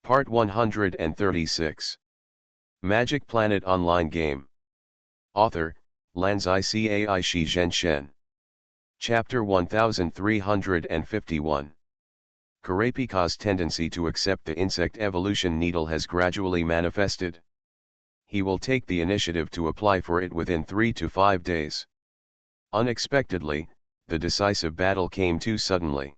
Part 136. Magic Planet Online Game. Author, Lanzai Cai Shi Zhen Shen. Chapter 1351. Kurapika's tendency to accept the insect evolution needle has gradually manifested. He will take the initiative to apply for it within 3 to 5 days. Unexpectedly, the decisive battle came too suddenly.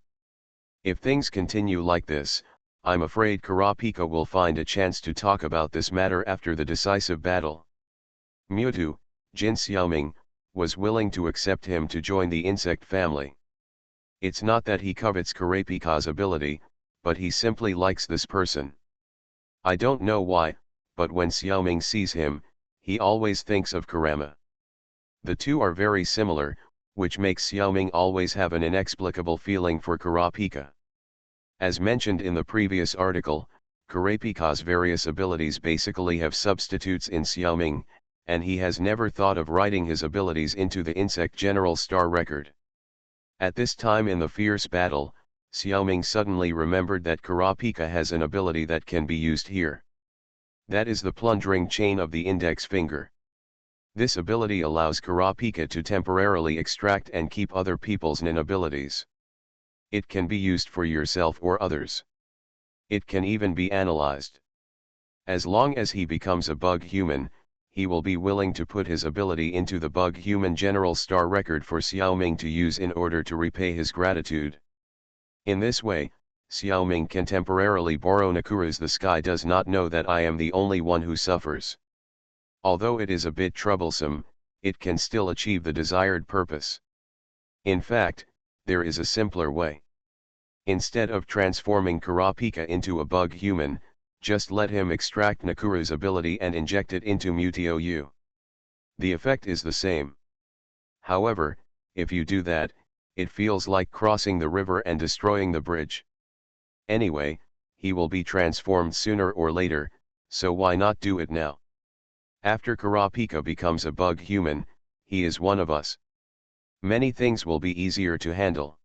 If things continue like this, I'm afraid Kurapika will find a chance to talk about this matter after the decisive battle. Mewtwo, Jin Xiaoming, was willing to accept him to join the insect family. It's not that he covets Kurapika's ability, but he simply likes this person. I don't know why, but when Xiaoming sees him, he always thinks of Kurama. The two are very similar, which makes Xiaoming always have an inexplicable feeling for Kurapika. As mentioned in the previous article, Kurapika's various abilities basically have substitutes in Xiaoming, and he has never thought of writing his abilities into the insect general star record. At this time in the fierce battle, Xiaoming suddenly remembered that Kurapika has an ability that can be used here. That is the plundering chain of the index finger. This ability allows Kurapika to temporarily extract and keep other people's nin abilities. It can be used for yourself or others. It can even be analyzed. As long as he becomes a bug human, he will be willing to put his ability into the bug human general star record for Xiaoming to use in order to repay his gratitude. In this way, Xiaoming can temporarily borrow Nakuru's "The sky does not know that I am the only one who suffers." Although it is a bit troublesome, it can still achieve the desired purpose. In fact, there is a simpler way. Instead of transforming Kurapika into a bug human, just let him extract Nakuru's ability and inject it into Mewtwo. The effect is the same. However, if you do that, it feels like crossing the river and destroying the bridge. Anyway, he will be transformed sooner or later, so why not do it now? After Kurapika becomes a bug human, he is one of us. Many things will be easier to handle.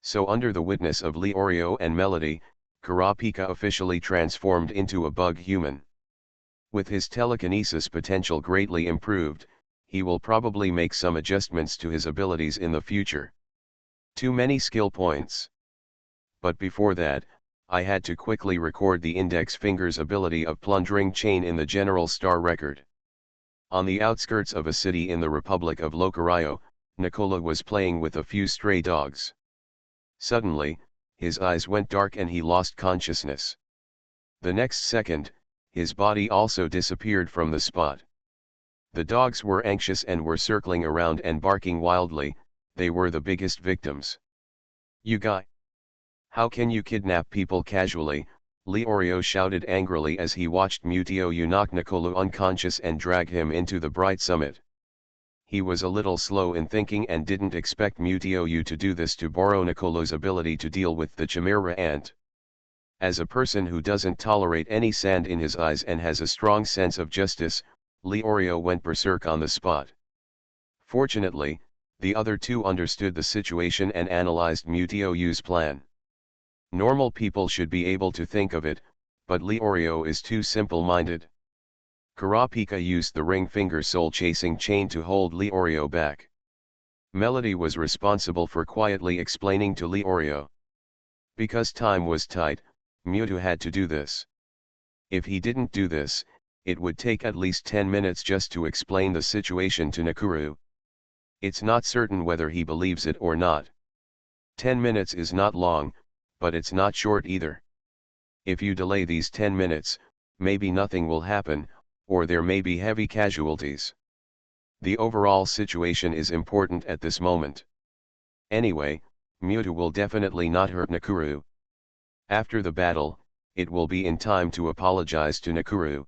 So under the witness of Leorio and Melody, Kurapika officially transformed into a bug human. With his telekinesis potential greatly improved, he will probably make some adjustments to his abilities in the future. Too many skill points. But before that, I had to quickly record the index finger's ability of plundering chain in the general star record. On the outskirts of a city in the Republic of Locario, Nicola was playing with a few stray dogs. Suddenly, his eyes went dark and he lost consciousness. The next second, his body also disappeared from the spot. The dogs were anxious and were circling around and barking wildly. They were the biggest victims. "You guy! How can you kidnap people casually?" Leorio shouted angrily as he watched Mewtwo knock Nicola unconscious and drag him into the bright summit. He was a little slow in thinking and didn't expect Mewtwo to do this to borrow Nicola's ability to deal with the Chimera ant. As a person who doesn't tolerate any sand in his eyes and has a strong sense of justice, Leorio went berserk on the spot. Fortunately, the other two understood the situation and analyzed Mewtwo's plan. Normal people should be able to think of it, but Leorio is too simple-minded. Kurapika used the ring finger soul-chasing chain to hold Leorio back. Melody was responsible for quietly explaining to Leorio. Because time was tight, Mewtwo had to do this. If he didn't do this, it would take at least 10 minutes just to explain the situation to Nakuru. It's not certain whether he believes it or not. 10 minutes is not long, but it's not short either. If you delay these 10 minutes, maybe nothing will happen, or there may be heavy casualties. The overall situation is important at this moment. Anyway, Mewtwo will definitely not hurt Nakuru. After the battle, it will be in time to apologize to Nakuru.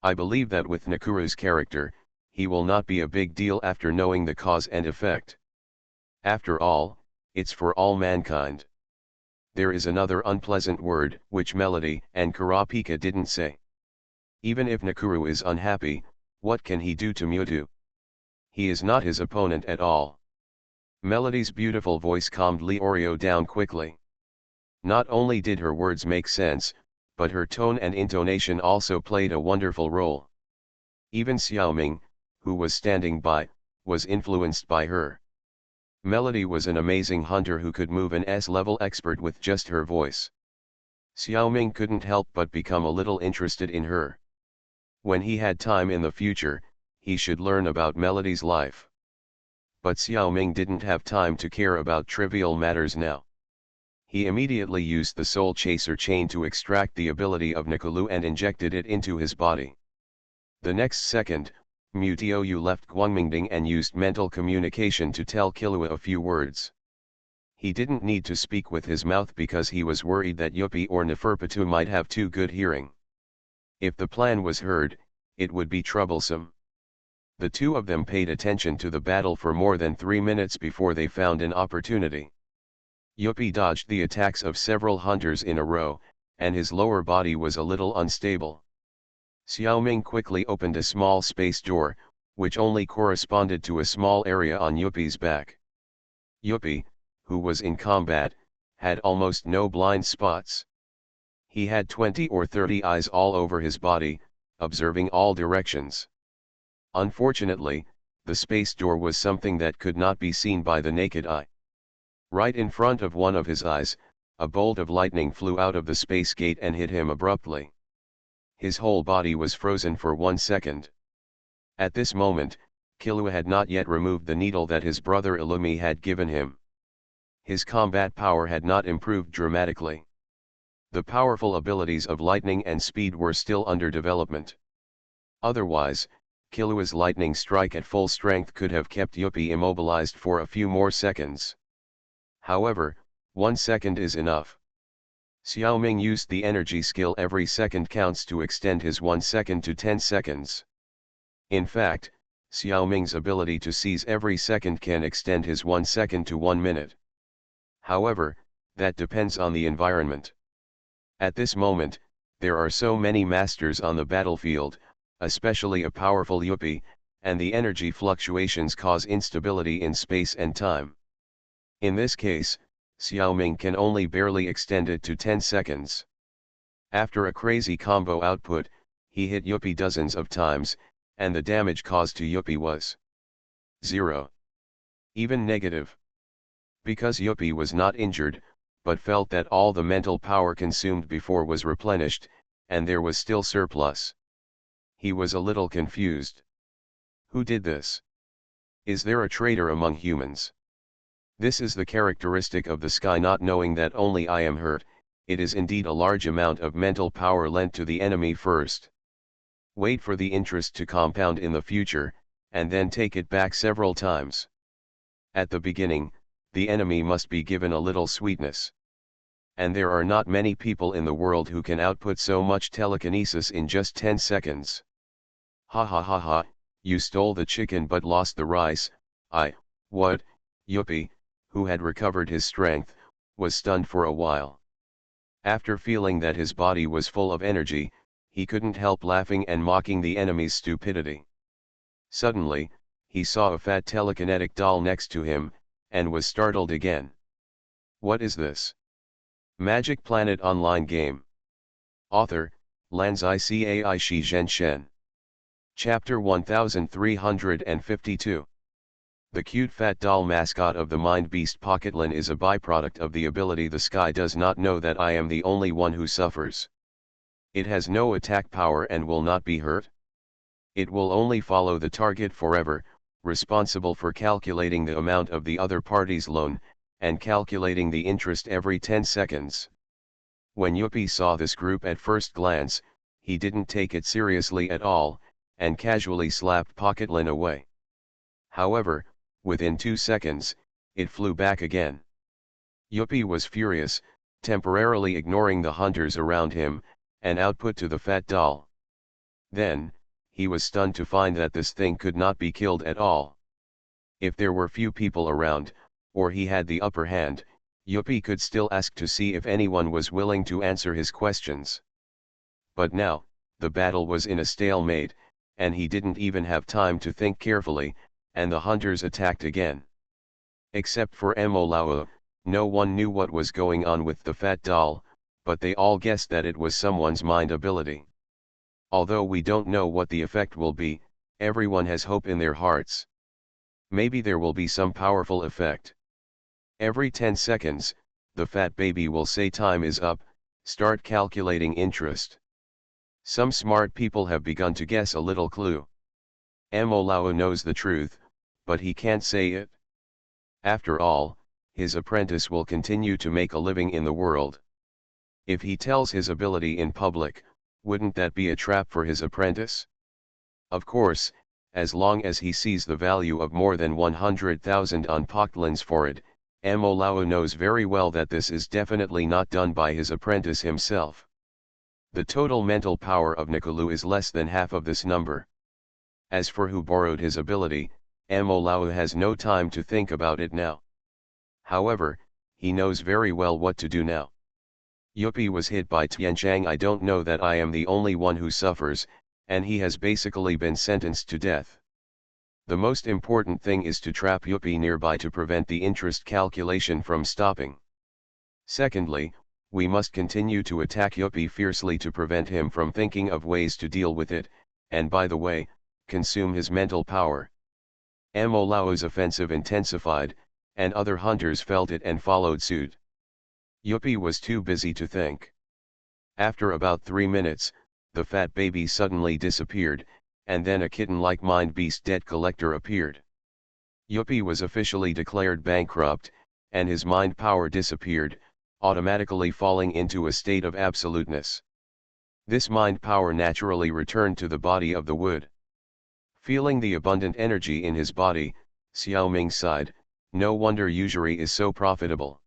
I believe that with Nakuru's character, he will not be a big deal after knowing the cause and effect. After all, it's for all mankind. There is another unpleasant word which Melody and Kurapika didn't say. Even if Nakuru is unhappy, what can he do to Mewtwo? He is not his opponent at all. Melody's beautiful voice calmed Leorio down quickly. Not only did her words make sense, but her tone and intonation also played a wonderful role. Even Xiaoming, who was standing by, was influenced by her. Melody was an amazing hunter who could move an S-level expert with just her voice. Xiaoming couldn't help but become a little interested in her. When he had time in the future, he should learn about Melody's life. But Xiaoming didn't have time to care about trivial matters now. He immediately used the Soul Chaser chain to extract the ability of Nikolu and injected it into his body. The next second, Mutiou left Guangmingding and used mental communication to tell Killua a few words. He didn't need to speak with his mouth because he was worried that Yuppie or Neferpitou might have too good hearing. If the plan was heard, it would be troublesome. The two of them paid attention to the battle for more than 3 minutes before they found an opportunity. Yuppie dodged the attacks of several hunters in a row, and his lower body was a little unstable. Xiaoming quickly opened a small space door, which only corresponded to a small area on Yuppie's back. Yuppie, who was in combat, had almost no blind spots. He had 20 or 30 eyes all over his body, observing all directions. Unfortunately, the space door was something that could not be seen by the naked eye. Right in front of one of his eyes, a bolt of lightning flew out of the space gate and hit him abruptly. His whole body was frozen for 1 second. At this moment, Killua had not yet removed the needle that his brother Illumi had given him. His combat power had not improved dramatically. The powerful abilities of lightning and speed were still under development. Otherwise, Killua's lightning strike at full strength could have kept Yuppie immobilized for a few more seconds. However, 1 second is enough. Xiaoming used the energy skill every second counts to extend his 1 second to 10 seconds. In fact, Xiaoming's ability to seize every second can extend his 1 second to 1 minute. However, that depends on the environment. At this moment, there are so many masters on the battlefield, especially a powerful Yuppie, and the energy fluctuations cause instability in space and time. In this case, Xiaoming can only barely extend it to 10 seconds. After a crazy combo output, he hit Yuppie dozens of times, and the damage caused to Yuppie was 0. Even negative. Because Yuppie was not injured, but felt that all the mental power consumed before was replenished, and there was still surplus. He was a little confused. Who did this? Is there a traitor among humans? This is the characteristic of the sky not knowing that only I am hurt. It is indeed a large amount of mental power lent to the enemy first. Wait for the interest to compound in the future, and then take it back several times. At the beginning, the enemy must be given a little sweetness. And there are not many people in the world who can output so much telekinesis in just 10 seconds. Ha ha ha ha, you stole the chicken but lost the rice. What? Yuppie, who had recovered his strength, was stunned for a while. After feeling that his body was full of energy, he couldn't help laughing and mocking the enemy's stupidity. Suddenly, he saw a fat telekinetic doll next to him, and was startled again. What is this? Magic Planet Online Game. Author, Lanzai Cai Shi Zhen Shen. Chapter 1352. The cute fat doll mascot of the Mind Beast Pocketlin is a byproduct of the ability the sky does not know that I am the only one who suffers. It has no attack power and will not be hurt. It will only follow the target forever, responsible for calculating the amount of the other party's loan, and calculating the interest every 10 seconds. When Yuppie saw this group at first glance, he didn't take it seriously at all, and casually slapped Pocketlin away. However, within 2 seconds, it flew back again. Yuppie was furious, temporarily ignoring the hunters around him, and output to the fat doll. Then, he was stunned to find that this thing could not be killed at all. If there were few people around, or he had the upper hand, Yuppie could still ask to see if anyone was willing to answer his questions. But now, the battle was in a stalemate, and he didn't even have time to think carefully, and the hunters attacked again. Except for MaleProtagonist, no one knew what was going on with the fat doll, but they all guessed that it was someone's mind ability. Although we don't know what the effect will be, everyone has hope in their hearts. Maybe there will be some powerful effect. Every 10 seconds, the fat baby will say time is up, start calculating interest. Some smart people have begun to guess a little clue. Molao knows the truth, but he can't say it. After all, his apprentice will continue to make a living in the world. If he tells his ability in public, wouldn't that be a trap for his apprentice? Of course, as long as he sees the value of more than 100,000 unpoklins for it, Molao knows very well that this is definitely not done by his apprentice himself. The total mental power of Nikolu is less than half of this number. As for who borrowed his ability, Molao has no time to think about it now. However, he knows very well what to do now. Yuppie was hit by Tianchang. I don't know that I am the only one who suffers, and he has basically been sentenced to death. The most important thing is to trap Yuppie nearby to prevent the interest calculation from stopping. Secondly, we must continue to attack Yuppie fiercely to prevent him from thinking of ways to deal with it, and by the way, consume his mental power. Molao's offensive intensified, and other hunters felt it and followed suit. Yuppie was too busy to think. After about 3 minutes, the fat baby suddenly disappeared, and then a kitten-like mind beast debt collector appeared. Yuppie was officially declared bankrupt, and his mind power disappeared, automatically falling into a state of absoluteness. This mind power naturally returned to the body of the wood. Feeling the abundant energy in his body, Xiaoming sighed, no wonder usury is so profitable.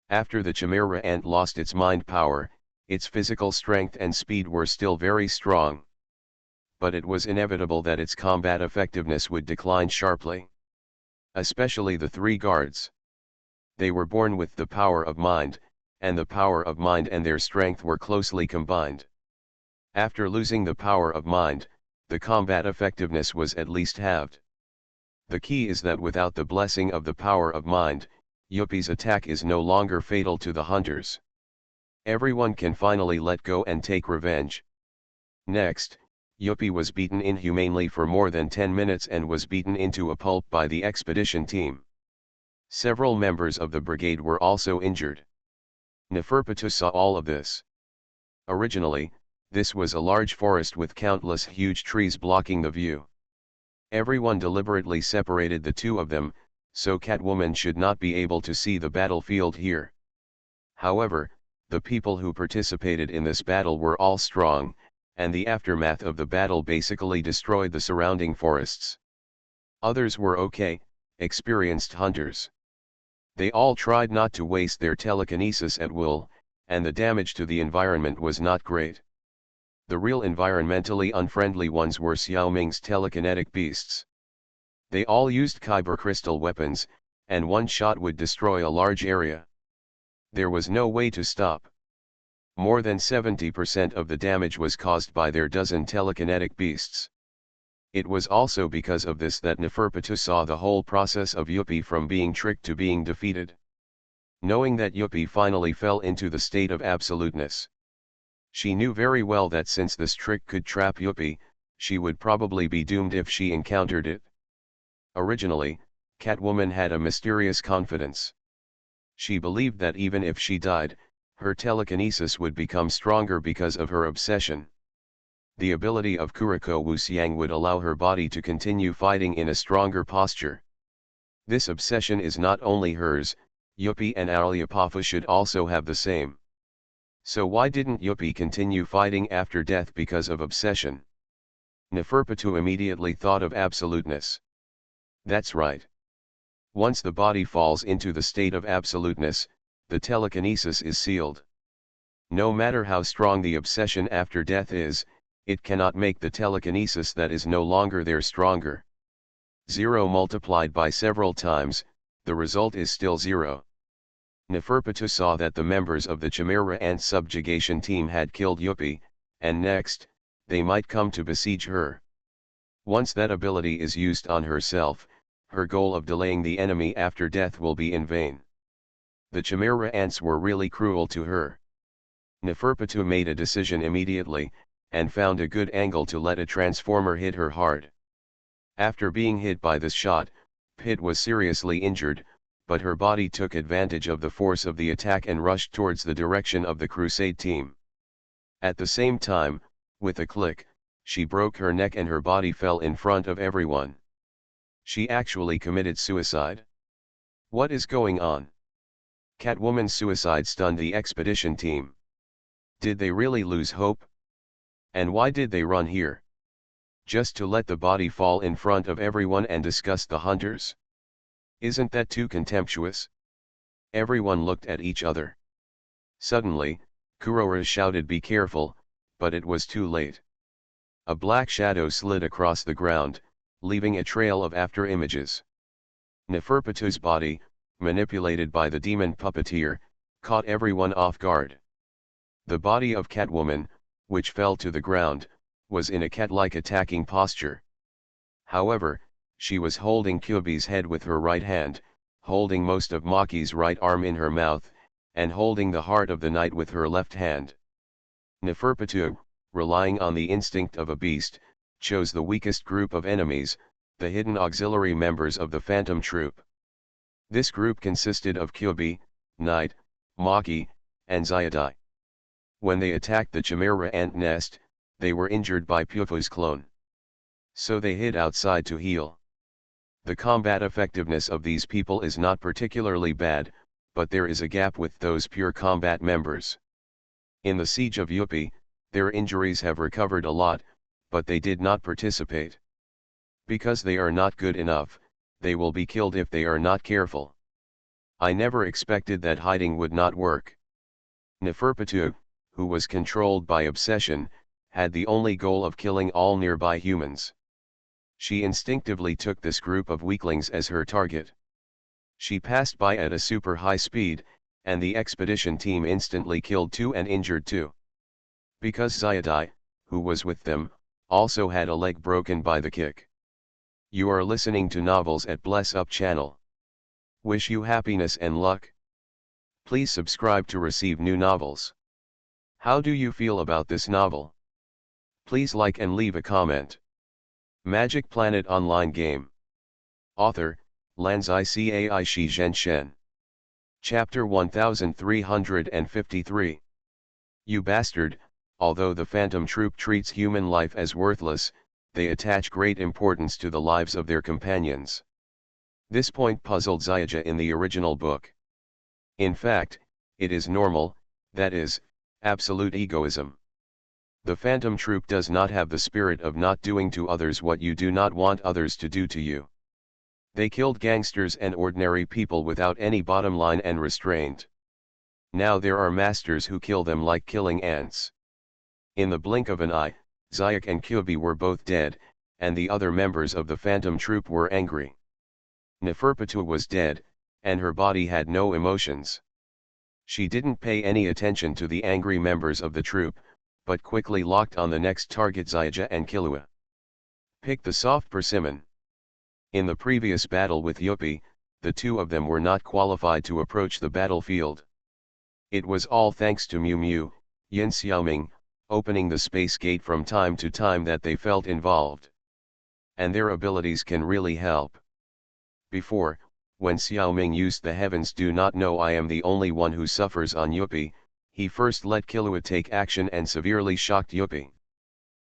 After the chimera ant lost its mind power, its physical strength and speed were still very strong. But it was inevitable that its combat effectiveness would decline sharply. Especially the 3 guards. They were born with the power of mind, and the power of mind and their strength were closely combined. After losing the power of mind, the combat effectiveness was at least halved. The key is that without the blessing of the power of mind, Yuppie's attack is no longer fatal to the hunters. Everyone can finally let go and take revenge. Next, Yuppie was beaten inhumanely for more than 10 minutes and was beaten into a pulp by the expedition team. Several members of the brigade were also injured. Neferpitou saw all of this. Originally, this was a large forest with countless huge trees blocking the view. Everyone deliberately separated the 2 of them, so Catwoman should not be able to see the battlefield here. However, the people who participated in this battle were all strong, and the aftermath of the battle basically destroyed the surrounding forests. Others were okay, experienced hunters. They all tried not to waste their telekinesis at will, and the damage to the environment was not great. The real environmentally unfriendly ones were Xiaoming's telekinetic beasts. They all used kyber crystal weapons, and one shot would destroy a large area. There was no way to stop. More than 70% of the damage was caused by their dozen telekinetic beasts. It was also because of this that Neferpitou saw the whole process of Yuppie from being tricked to being defeated. Knowing that Yuppie finally fell into the state of absoluteness. She knew very well that since this trick could trap Yuppie, she would probably be doomed if she encountered it. Originally, Catwoman had a mysterious confidence. She believed that even if she died, her telekinesis would become stronger because of her obsession. The ability of Kuriko Wuxiang would allow her body to continue fighting in a stronger posture. This obsession is not only hers, Yuppie and Aliapafa should also have the same. So why didn't Yuppie continue fighting after death because of obsession? Neferpitou immediately thought of absoluteness. That's right. Once the body falls into the state of absoluteness, the telekinesis is sealed. No matter how strong the obsession after death is, it cannot make the telekinesis that is no longer there stronger. 0 multiplied by several times, the result is still 0. Neferpitou saw that the members of the Chimera Ant subjugation team had killed Yuppie, and next, they might come to besiege her. Once that ability is used on herself, her goal of delaying the enemy after death will be in vain. The Chimera Ants were really cruel to her. Neferpitou made a decision immediately, and found a good angle to let a transformer hit her hard. After being hit by this shot, Pit was seriously injured, but her body took advantage of the force of the attack and rushed towards the direction of the Crusade team. At the same time, with a click, she broke her neck and her body fell in front of everyone. She actually committed suicide. What is going on? Catwoman's suicide stunned the expedition team. Did they really lose hope? And why did they run here? Just to let the body fall in front of everyone and discuss the hunters? Isn't that too contemptuous? Everyone looked at each other. Suddenly, Kurora shouted, "Be careful," but it was too late. A black shadow slid across the ground, leaving a trail of after images. Neferpitou's body, manipulated by the demon puppeteer, caught everyone off guard. The body of Catwoman, which fell to the ground, was in a cat-like attacking posture. However, she was holding Kyuubi's head with her right hand, holding most of Maki's right arm in her mouth, and holding the heart of the knight with her left hand. Neferpitou, relying on the instinct of a beast, chose the weakest group of enemies, the hidden auxiliary members of the Phantom Troop. This group consisted of Kyuubi, Knight, Maki, and Xiaodai. When they attacked the Chimera ant nest, they were injured by Pufu's clone. So they hid outside to heal. The combat effectiveness of these people is not particularly bad, but there is a gap with those pure combat members. In the siege of Yupi, their injuries have recovered a lot, but they did not participate. Because they are not good enough, they will be killed if they are not careful. I never expected that hiding would not work. Neferpitou, who was controlled by obsession, had the only goal of killing all nearby humans. She instinctively took this group of weaklings as her target. She passed by at a super high speed, and the expedition team instantly killed 2 and injured 2. Because Xiaodai, who was with them, also had a leg broken by the kick. You are listening to Novels at Bless Up channel. Wish you happiness and luck. Please subscribe to receive new novels. How do you feel about this novel? Please like and leave a comment. Magic Planet Online Game. Author, Lanzai Cai Shi Zhenshen. Chapter 1353. You bastard, although the Phantom Troop treats human life as worthless, they attach great importance to the lives of their companions. This point puzzled Xiaoja in the original book. In fact, it is normal, that is, absolute egoism. The Phantom Troop does not have the spirit of not doing to others what you do not want others to do to you. They killed gangsters and ordinary people without any bottom line and restraint. Now there are masters who kill them like killing ants. In the blink of an eye, Zayak and Kyuubi were both dead, and the other members of the Phantom Troop were angry. Neferpitou was dead, and her body had no emotions. She didn't pay any attention to the angry members of the troop, but quickly locked on the next target, Xiaoja and Killua. Pick the soft persimmon. In the previous battle with Yupi, the two of them were not qualified to approach the battlefield. It was all thanks to Miu Miu, Yin Xiaoming, opening the space gate from time to time that they felt involved. And their abilities can really help. Before, when Xiaoming used the heavens do not know I am the only one who suffers on Yupi, he first let Killua take action and severely shocked Yupi.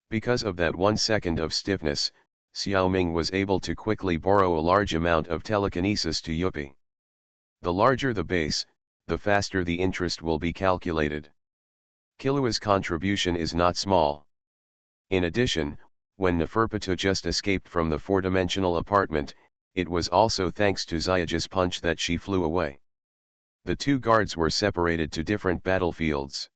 Because of that 1 second of stiffness, Xiaoming was able to quickly borrow a large amount of telekinesis to Yupi. The larger the base, the faster the interest will be calculated. Killua's contribution is not small. In addition, when Neferpitou just escaped from the four-dimensional apartment, it was also thanks to Xiaoja's punch that she flew away. The two guards were separated to different battlefields.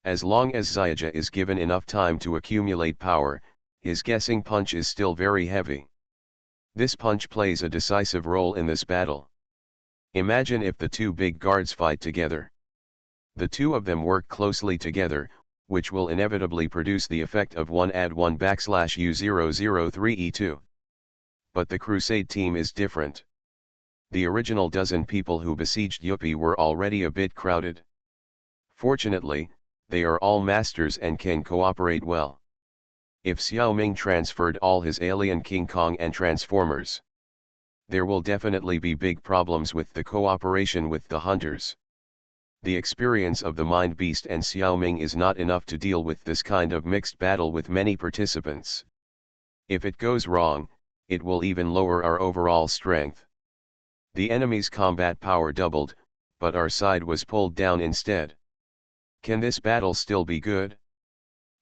As long as Xiaoja is given enough time to accumulate power, his guessing punch is still very heavy. This punch plays a decisive role in this battle. Imagine if the two big guards fight together. The two of them work closely together, which will inevitably produce the effect of 1+1/U003E2. But the Crusade team is different. The original dozen people who besieged Yupi were already a bit crowded. Fortunately, They are all masters and can cooperate well. If Xiao Ming transferred all his alien King Kong and Transformers, there will definitely be big problems with the cooperation with the hunters. The experience of the Mind Beast and Xiao Ming is not enough to deal with this kind of mixed battle with many participants. If it goes wrong, it will even lower our overall strength. The enemy's combat power doubled, but our side was pulled down instead. Can this battle still be good?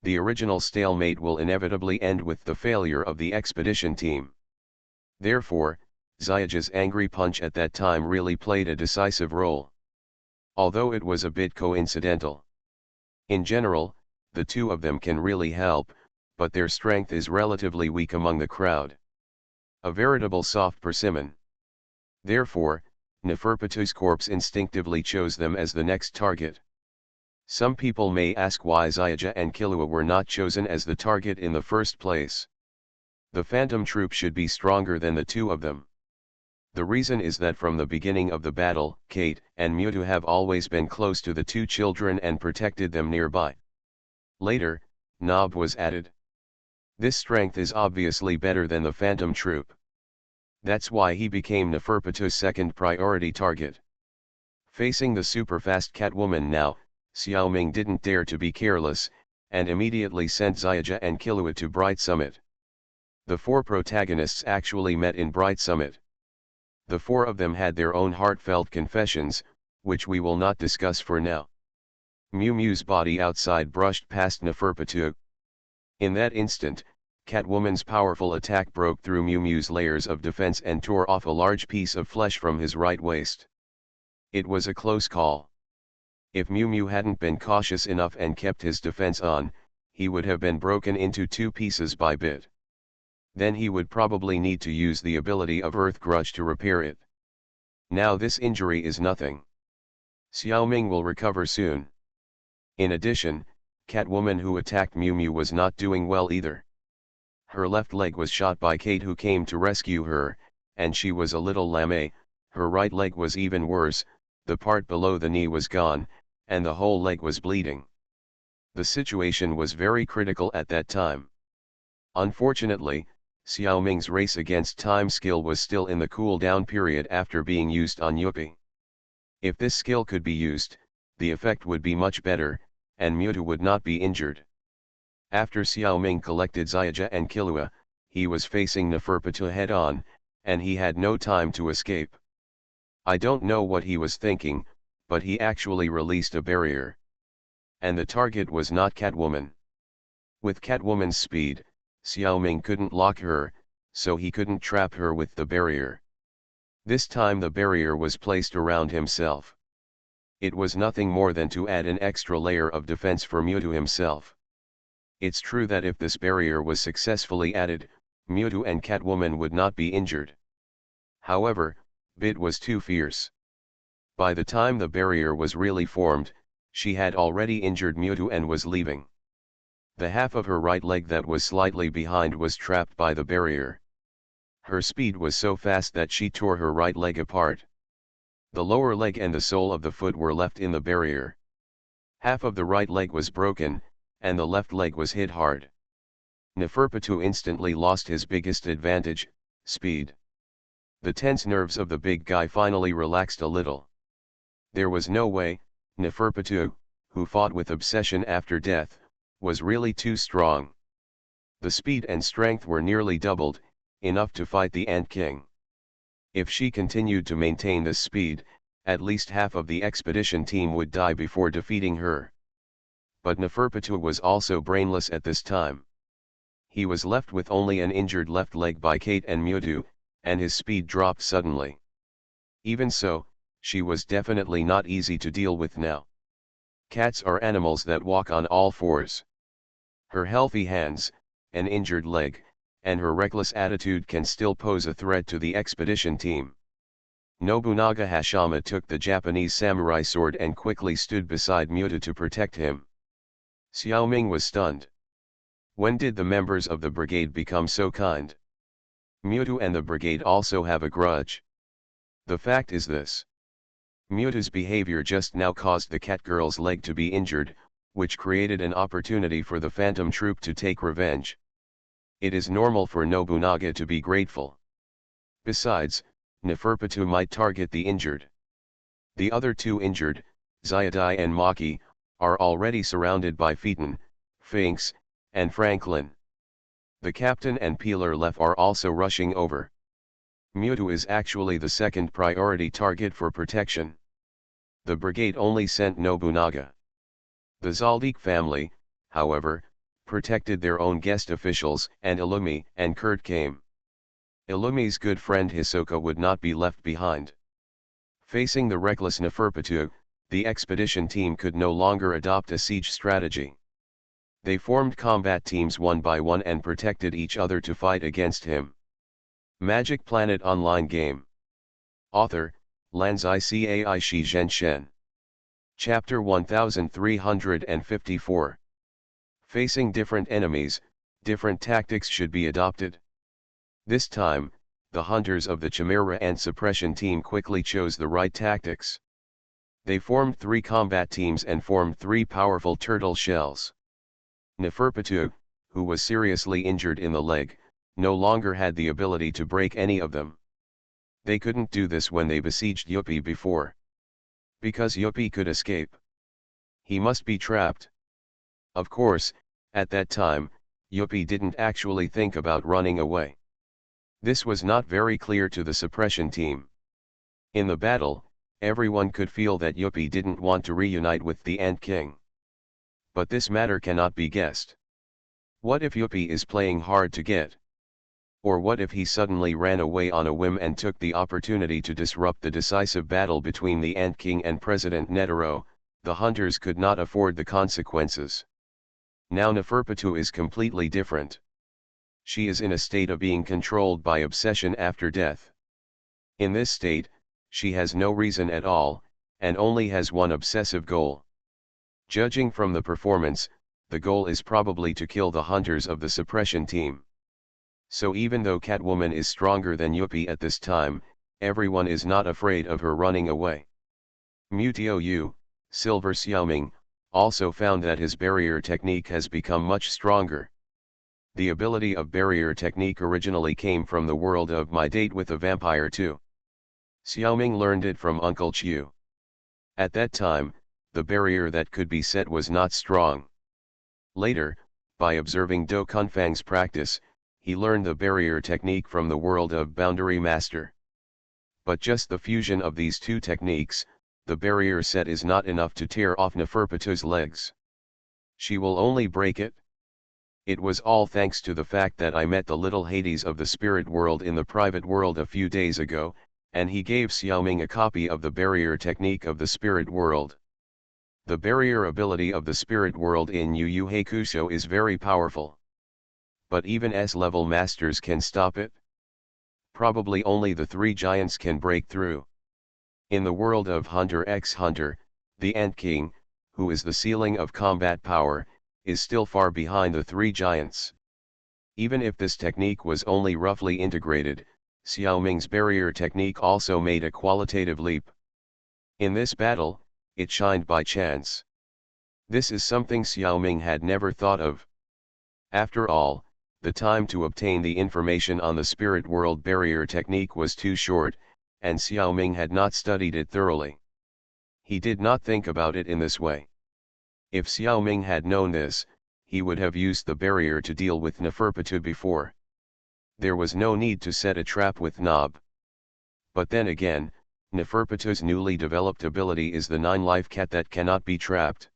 The original stalemate will inevitably end with the failure of the expedition team. Therefore, Xiaoja's angry punch at that time really played a decisive role, although it was a bit coincidental. In general, the two of them can really help, but their strength is relatively weak among the crowd. A veritable soft persimmon. Therefore, Neferpitu's corpse instinctively chose them as the next target. Some people may ask why Xiaoja and Killua were not chosen as the target in the first place. The Phantom Troop should be stronger than the two of them. The reason is that from the beginning of the battle, Kate and Mewtwo have always been close to the two children and protected them nearby. Later, Nob was added. This strength is obviously better than the Phantom Troop. That's why he became Neferpitu's second priority target. Facing the super-fast Catwoman now, Xiao Ming didn't dare to be careless, and immediately sent Xiaoja and Killua to Bright Summit. The four protagonists actually met in Bright Summit. The four of them had their own heartfelt confessions, which we will not discuss for now. Mew Mew's body outside brushed past Neferpitu. In that instant, Catwoman's powerful attack broke through Mew Mew's layers of defense and tore off a large piece of flesh from his right waist. It was a close call. If Mew Mew hadn't been cautious enough and kept his defense on, he would have been broken into two pieces by bit. Then he would probably need to use the ability of Earth Grudge to repair it. Now this injury is nothing. Xiao Ming will recover soon. In addition, Catwoman who attacked Mew Mew was not doing well either. Her left leg was shot by Kate who came to rescue her, and she was a little lame. Her right leg was even worse, the part below the knee was gone, and the whole leg was bleeding. The situation was very critical at that time. Unfortunately, Xiao Ming's race against time skill was still in the cool-down period after being used on Yuppie. If this skill could be used, the effect would be much better, and Mewtwo would not be injured. After Xiao Ming collected Xiaoja and Killua, he was facing Neferpitu head-on, and he had no time to escape. I don't know what he was thinking, but he actually released a barrier. And the target was not Catwoman. With Catwoman's speed, Xiao Ming couldn't lock her, so he couldn't trap her with the barrier. This time the barrier was placed around himself. It was nothing more than to add an extra layer of defense for Mewtwo himself. It's true that if this barrier was successfully added, Mewtwo and Catwoman would not be injured. However, Bit was too fierce. By the time the barrier was really formed, she had already injured Mewtwo and was leaving. The half of her right leg that was slightly behind was trapped by the barrier. Her speed was so fast that she tore her right leg apart. The lower leg and the sole of the foot were left in the barrier. Half of the right leg was broken, and the left leg was hit hard. Neferpitu instantly lost his biggest advantage, speed. The tense nerves of the big guy finally relaxed a little. There was no way, Neferpitu, who fought with obsession after death, was really too strong. The speed and strength were nearly doubled, enough to fight the Ant King. If she continued to maintain this speed, at least half of the expedition team would die before defeating her. But Neferpitu was also brainless at this time. He was left with only an injured left leg by Kate and Mewtwo, and his speed dropped suddenly. Even so, she was definitely not easy to deal with now. Cats are animals that walk on all fours. Her healthy hands, an injured leg, and her reckless attitude can still pose a threat to the expedition team. Nobunaga Hashama took the Japanese samurai sword and quickly stood beside Mewtwo to protect him. Xiao Ming was stunned. When did the members of the brigade become so kind? Mewtwo and the brigade also have a grudge. The fact is this. Mewtwo's behavior just now caused the cat girl's leg to be injured, which created an opportunity for the Phantom Troop to take revenge. It is normal for Nobunaga to be grateful. Besides, Neferpitou might target the injured. The other two injured, Xiaodai and Maki, are already surrounded by Phaeton, Finks, and Franklin. The captain and Peeler Lef are also rushing over. Mewtwo is actually the second priority target for protection. The brigade only sent Nobunaga. The Zaldik family, however, protected their own guest officials, and Illumi and Kurt came. Illumi's good friend Hisoka would not be left behind. Facing the reckless Neferpitou, the expedition team could no longer adopt a siege strategy. They formed combat teams one by one and protected each other to fight against him. Magic Planet Online Game. Author, Lanzai Cai Shi Zhenshen. Chapter 1354. Facing different enemies, different tactics should be adopted. This time, the hunters of the Chimera and Suppression team quickly chose the right tactics. They formed 3 combat teams and formed 3 powerful turtle shells. Neferpitou, who was seriously injured in the leg, no longer had the ability to break any of them. They couldn't do this when they besieged Yuppie before. Because Yuppie could escape. He must be trapped. Of course, at that time, Yuppie didn't actually think about running away. This was not very clear to the suppression team. In the battle, everyone could feel that Yuppie didn't want to reunite with the Ant King. But this matter cannot be guessed. What if Yuppie is playing hard to get? Or what if he suddenly ran away on a whim and took the opportunity to disrupt the decisive battle between the Ant King and President Netero? The hunters could not afford the consequences. Now Neferpitou is completely different. She is in a state of being controlled by obsession after death. In this state, she has no reason at all, and only has one obsessive goal. Judging from the performance, the goal is probably to kill the hunters of the suppression team. So even though Catwoman is stronger than Yuppie at this time, everyone is not afraid of her running away. Mewtwo, Silver Xiaoming, also found that his barrier technique has become much stronger. The ability of barrier technique originally came from the world of My Date with a Vampire 2. Xiaoming learned it from Uncle Chiu. At that time, the barrier that could be set was not strong. Later, by observing Do Kunfang's practice, he learned the barrier technique from the world of Boundary Master. But just the fusion of these two techniques, the barrier set is not enough to tear off Neferpitou's legs. She will only break it. It was all thanks to the fact that I met the little Hades of the spirit world in the private world a few days ago, and he gave Xiaoming a copy of the barrier technique of the spirit world. The barrier ability of the spirit world in Yu Yu Hakusho is very powerful. But even S-level masters can stop it. Probably only the 3 giants can break through. In the world of Hunter x Hunter, the Ant King, who is the ceiling of combat power, is still far behind the 3 giants. Even if this technique was only roughly integrated, Xiaoming's barrier technique also made a qualitative leap. In this battle, it shined by chance. This is something Xiaoming had never thought of. After all, the time to obtain the information on the spirit world barrier technique was too short, and Xiaoming had not studied it thoroughly. He did not think about it in this way. If Xiaoming had known this, he would have used the barrier to deal with Neferpitou before. There was no need to set a trap with Nob. But then again, Neferpitou's newly developed ability is the 9-life cat that cannot be trapped.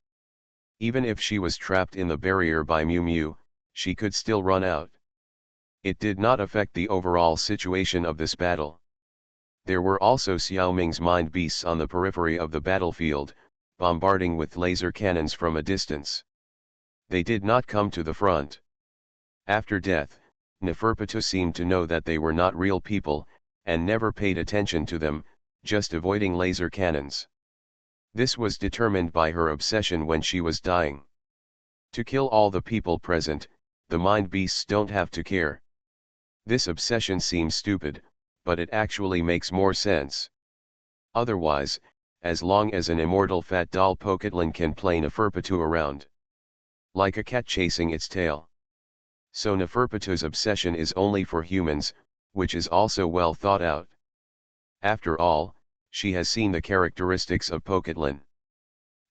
Even if she was trapped in the barrier by Mew Mew, she could still run out. It did not affect the overall situation of this battle. There were also Xiaoming's mind beasts on the periphery of the battlefield, bombarding with laser cannons from a distance. They did not come to the front. After death, Neferpitou seemed to know that they were not real people, and never paid attention to them, just avoiding laser cannons. This was determined by her obsession when she was dying. To kill all the people present, the mind beasts don't have to care. This obsession seems stupid, but it actually makes more sense. Otherwise, as long as an immortal fat doll Poketlin can play Neferpitou around, like a cat chasing its tail. So Neferpitu's obsession is only for humans, which is also well thought out. After all, she has seen the characteristics of Pocatlin.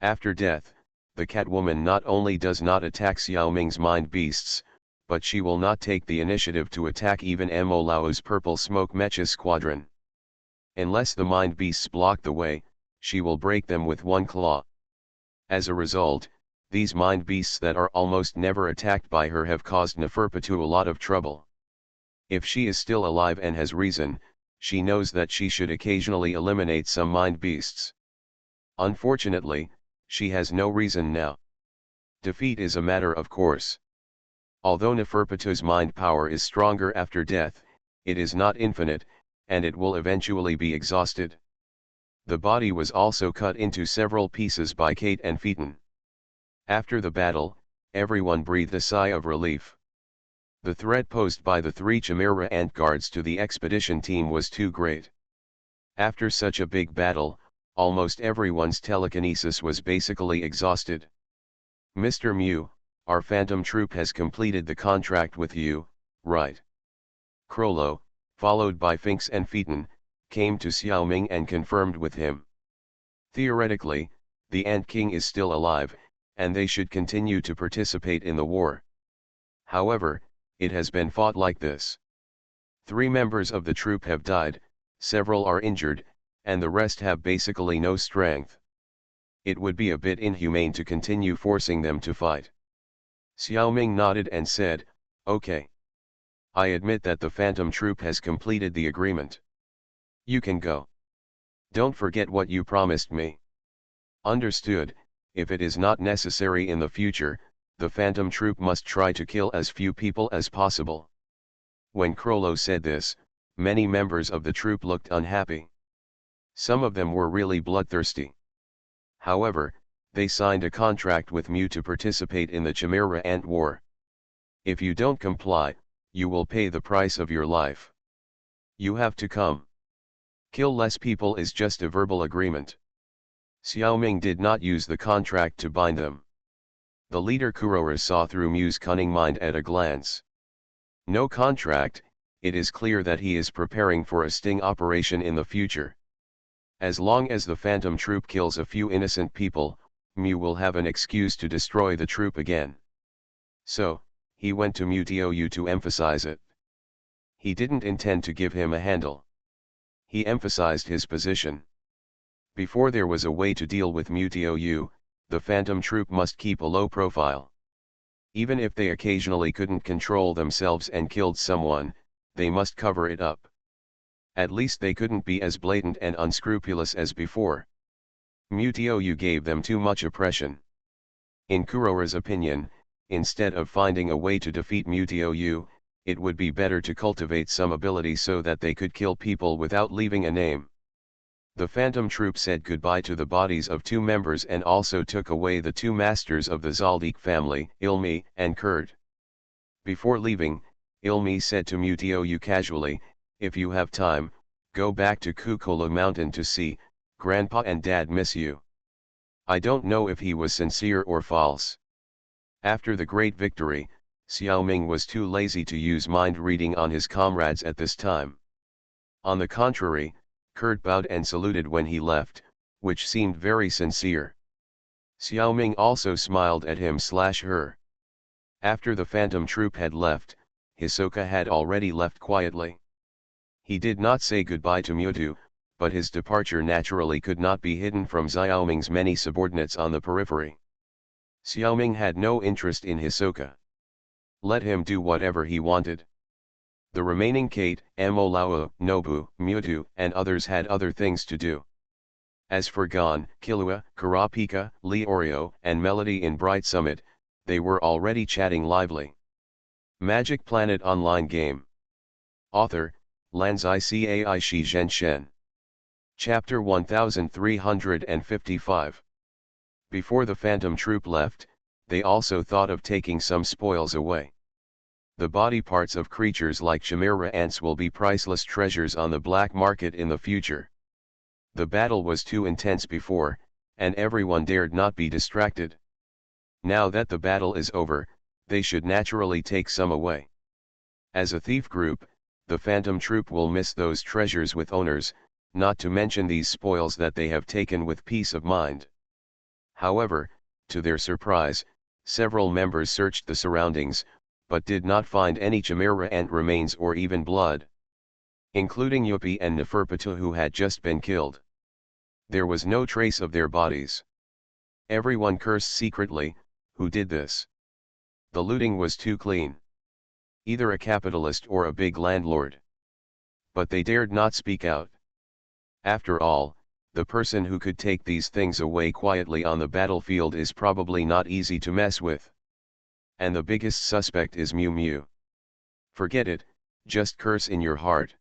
After death, the Catwoman not only does not attack Xiaoming's mind beasts, but she will not take the initiative to attack even Lao's purple smoke mecha squadron. Unless the mind beasts block the way, she will break them with one claw. As a result, these mind beasts that are almost never attacked by her have caused Neferpitu a lot of trouble. If she is still alive and has reason, she knows that she should occasionally eliminate some mind beasts. Unfortunately, she has no reason now. Defeat is a matter of course. Although Neferpitu's mind power is stronger after death, it is not infinite, and it will eventually be exhausted. The body was also cut into several pieces by Kate and Phaeton. After the battle, everyone breathed a sigh of relief. The threat posed by the 3 Chimera ant guards to the expedition team was too great. After such a big battle, almost everyone's telekinesis was basically exhausted. Mr. Mew, our Phantom Troop has completed the contract with you, right? Crollo, followed by Finks and Phaeton, came to Xiaoming and confirmed with him. Theoretically, the Ant King is still alive, and they should continue to participate in the war. However, it has been fought like this. 3 members of the troop have died, several are injured, and the rest have basically no strength. It would be a bit inhumane to continue forcing them to fight. Xiaoming nodded and said, "Okay. I admit that the Phantom Troop has completed the agreement. You can go. Don't forget what you promised me." Understood. If it is not necessary in the future, the Phantom Troop must try to kill as few people as possible. When Crollo said this, many members of the troop looked unhappy. Some of them were really bloodthirsty. However, they signed a contract with Mew to participate in the Chimera Ant War. If you don't comply, you will pay the price of your life. You have to come. Kill less people is just a verbal agreement. Xiaoming did not use the contract to bind them. The leader Kurora saw through Mew's cunning mind at a glance. No contract, it is clear that he is preparing for a sting operation in the future. As long as the Phantom Troop kills a few innocent people, Mew will have an excuse to destroy the troop again. So, he went to Mutio to emphasize it. He didn't intend to give him a handle. He emphasized his position. Before there was a way to deal with Mutio, the Phantom Troop must keep a low profile. Even if they occasionally couldn't control themselves and killed someone, they must cover it up. At least they couldn't be as blatant and unscrupulous as before. Mutio gave them too much oppression. In Kurora's opinion, instead of finding a way to defeat Mutio, it would be better to cultivate some ability so that they could kill people without leaving a name. The Phantom Troop said goodbye to the bodies of 2 members and also took away the 2 masters of the Zaldik family, Ilmi and Kurd. Before leaving, Ilmi said to Mutio casually, "If you have time, go back to Kukola Mountain to see, Grandpa and Dad miss you." I don't know if he was sincere or false. After the great victory, Xiaoming was too lazy to use mind reading on his comrades at this time. On the contrary, Kurt bowed and saluted when he left, which seemed very sincere. Xiaoming also smiled at him/her. After the Phantom Troop had left, Hisoka had already left quietly. He did not say goodbye to Mewtwo, but his departure naturally could not be hidden from Xiaoming's many subordinates on the periphery. Xiaoming had no interest in Hisoka. Let him do whatever he wanted. The remaining Kate, Lao, Nobu, Mewtwo, and others had other things to do. As for Gon, Killua, Kurapika, Leorio, and Melody in Bright Summit, they were already chatting lively. Magic Planet Online Game. Author, Lanzai Cai Shi Zhen Shen. Chapter 1355. Before the Phantom Troop left, they also thought of taking some spoils away. The body parts of creatures like Chimera ants will be priceless treasures on the black market in the future. The battle was too intense before, and everyone dared not be distracted. Now that the battle is over, they should naturally take some away. As a thief group, the Phantom Troop will miss those treasures with owners, not to mention these spoils that they have taken with peace of mind. However, to their surprise, several members searched the surroundings, but did not find any Chimera ant remains or even blood, including Yuppie and Neferpitou, who had just been killed. There was no trace of their bodies. Everyone cursed secretly. Who did this? The looting was too clean. Either a capitalist or a big landlord. But they dared not speak out. After all, the person who could take these things away quietly on the battlefield is probably not easy to mess with. And the biggest suspect is Mew Mew. Forget it, just curse in your heart.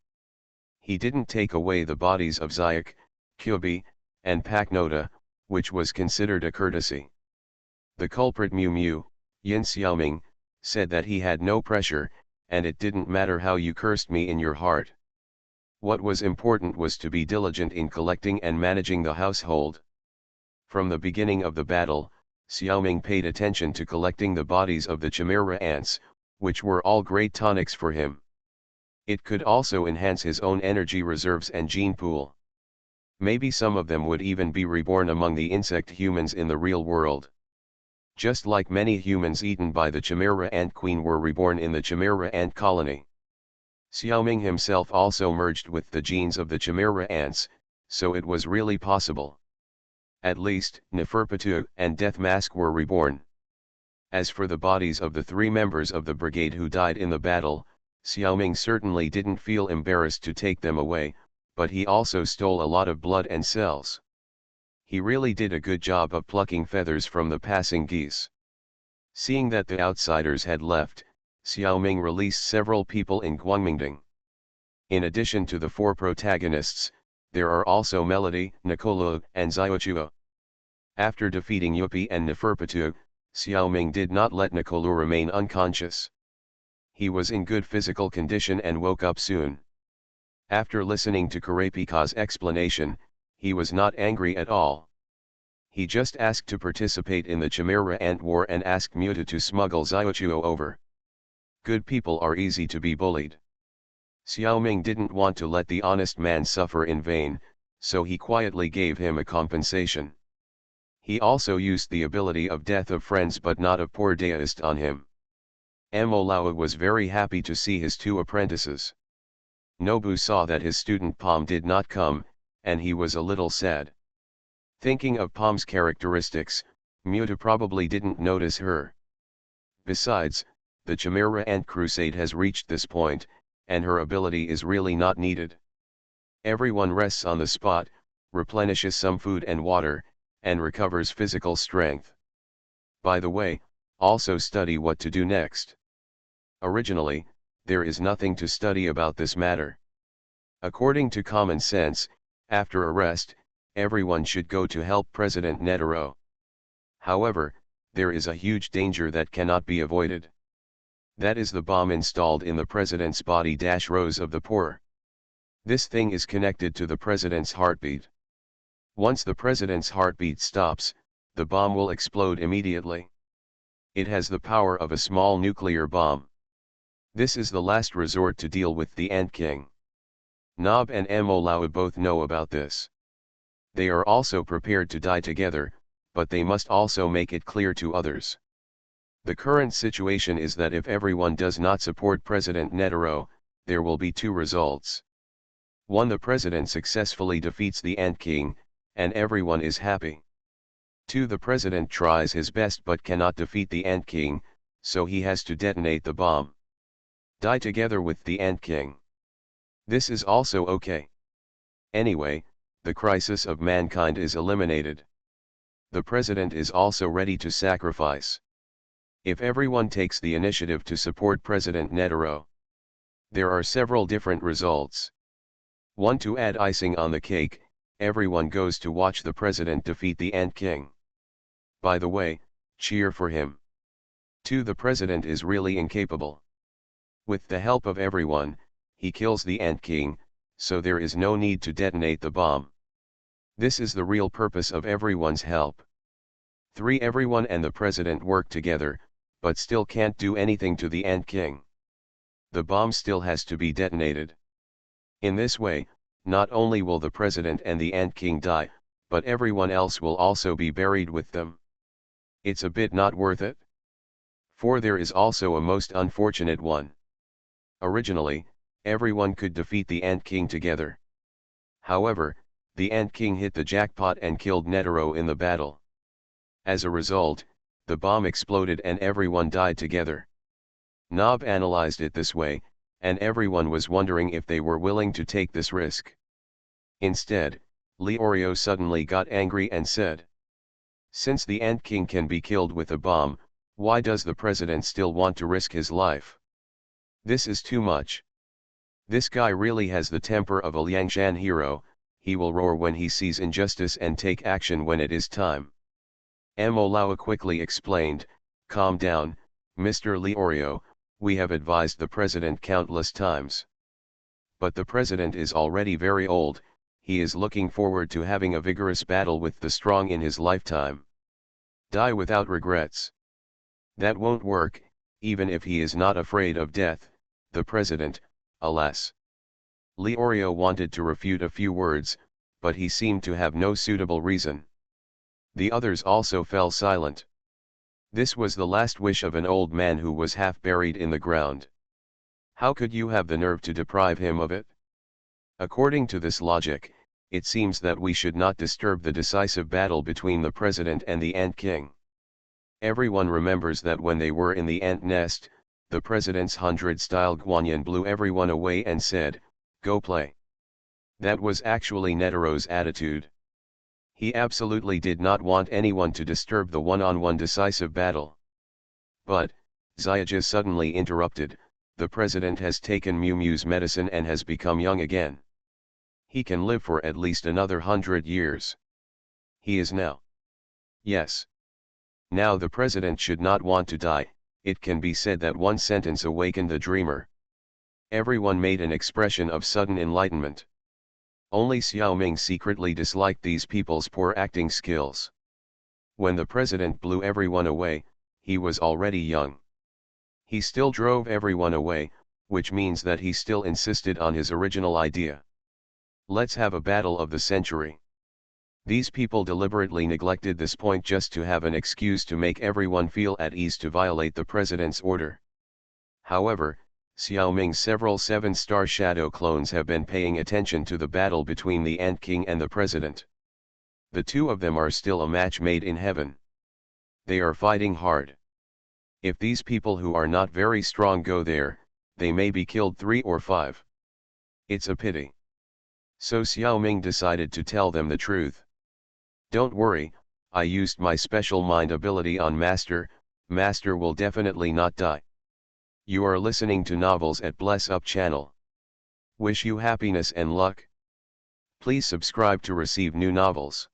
He didn't take away the bodies of Zayak, Kyubi, and Paknota, which was considered a courtesy. The culprit Mew Mew, Yin Xiaoming, said that he had no pressure, and it didn't matter how you cursed me in your heart. What was important was to be diligent in collecting and managing the household. From the beginning of the battle, Xiaoming paid attention to collecting the bodies of the Chimera ants, which were all great tonics for him. It could also enhance his own energy reserves and gene pool. Maybe some of them would even be reborn among the insect humans in the real world. Just like many humans eaten by the Chimera ant queen were reborn in the Chimera ant colony. Xiaoming himself also merged with the genes of the Chimera ants, so it was really possible. At least, Neferpitou and Death Mask were reborn. As for the bodies of the 3 members of the brigade who died in the battle, Xiaoming certainly didn't feel embarrassed to take them away, but he also stole a lot of blood and cells. He really did a good job of plucking feathers from the passing geese. Seeing that the outsiders had left, Xiaoming released several people in Guangmingding. In addition to the 4 protagonists, there are also Melody, Nicola, and Xiaochuo. After defeating Yuppie and Neferpitou, Xiaoming did not let Nicola remain unconscious. He was in good physical condition and woke up soon. After listening to Kurapika's explanation, he was not angry at all. He just asked to participate in the Chimera Ant War and asked Muta to smuggle Xiaochuo over. Good people are easy to be bullied. Xiaoming didn't want to let the honest man suffer in vain, so he quietly gave him a compensation. He also used the ability of Death of Friends but not of Poor Deist on him. Mo was very happy to see his 2 apprentices. Nobu saw that his student Palm did not come, and he was a little sad. Thinking of Palm's characteristics, Muta probably didn't notice her. Besides, the Chimera Ant Crusade has reached this point, and her ability is really not needed. Everyone rests on the spot, replenishes some food and water, and recovers physical strength. By the way, also study what to do next. Originally, there is nothing to study about this matter. According to common sense, after arrest, everyone should go to help President Netero. However, there is a huge danger that cannot be avoided. That is the bomb installed in the president's body - Rose of the Poor. This thing is connected to the president's heartbeat. Once the president's heartbeat stops, the bomb will explode immediately. It has the power of a small nuclear bomb. This is the last resort to deal with the Ant King. Nob and Mo both know about this. They are also prepared to die together, but they must also make it clear to others. The current situation is that if everyone does not support President Netero, there will be 2 results. 1. The president successfully defeats the Ant King, and everyone is happy. 2. The president tries his best but cannot defeat the Ant King, so he has to detonate the bomb. Die together with the Ant King. This is also okay. Anyway, the crisis of mankind is eliminated. The president is also ready to sacrifice. If everyone takes the initiative to support President Netero, there are several different results. 1. To add icing on the cake, everyone goes to watch the president defeat the Ant King. By the way, cheer for him. 2. The president is really incapable. With the help of everyone, he kills the Ant King, so there is no need to detonate the bomb. This is the real purpose of everyone's help. 3. Everyone and the president work together, but still can't do anything to the Ant King. The bomb still has to be detonated. In this way, not only will the president and the Ant King die, but everyone else will also be buried with them. It's a bit not worth it. 4. There is also a most unfortunate one. Originally, everyone could defeat the Ant King together. However, the Ant King hit the jackpot and killed Netero in the battle. As a result, the bomb exploded and everyone died together. Nob analyzed it this way, and everyone was wondering if they were willing to take this risk. Instead, Leorio suddenly got angry and said, "Since the Ant King can be killed with a bomb, why does the president still want to risk his life? This is too much. This guy really has the temper of a Liangshan hero. He will roar when he sees injustice and take action when it is time." Molao quickly explained, "Calm down, Mr. Leorio, we have advised the president countless times. But the president is already very old, he is looking forward to having a vigorous battle with the strong in his lifetime. Die without regrets. That won't work, even if he is not afraid of death, the president, alas." Leorio wanted to refute a few words, but he seemed to have no suitable reason. The others also fell silent. This was the last wish of an old man who was half buried in the ground. How could you have the nerve to deprive him of it? According to this logic, it seems that we should not disturb the decisive battle between the president and the Ant King. Everyone remembers that when they were in the ant nest, the president's 100-style Guanyin blew everyone away and said, "Go play." That was actually Netero's attitude. He absolutely did not want anyone to disturb the one-on-one decisive battle. But, Xiaoji suddenly interrupted, "The president has taken Miu Miu's medicine and has become young again. He can live for at least another 100 years. He is now." Yes. Now the president should not want to die. It can be said that one sentence awakened the dreamer. Everyone made an expression of sudden enlightenment. Only Xiao Ming secretly disliked these people's poor acting skills. When the president blew everyone away, he was already young. He still drove everyone away, which means that he still insisted on his original idea. Let's have a battle of the century. These people deliberately neglected this point just to have an excuse to make everyone feel at ease to violate the president's order. However, Xiao Ming's several 7-star shadow clones have been paying attention to the battle between the Ant King and the president. The two of them are still a match made in heaven. They are fighting hard. If these people who are not very strong go there, they may be killed 3 or 5. It's a pity. So Xiao Ming decided to tell them the truth. "Don't worry, I used my special mind ability on Master. Master will definitely not die." You are listening to Novels at Bless Up channel. Wish you happiness and luck. Please subscribe to receive new novels.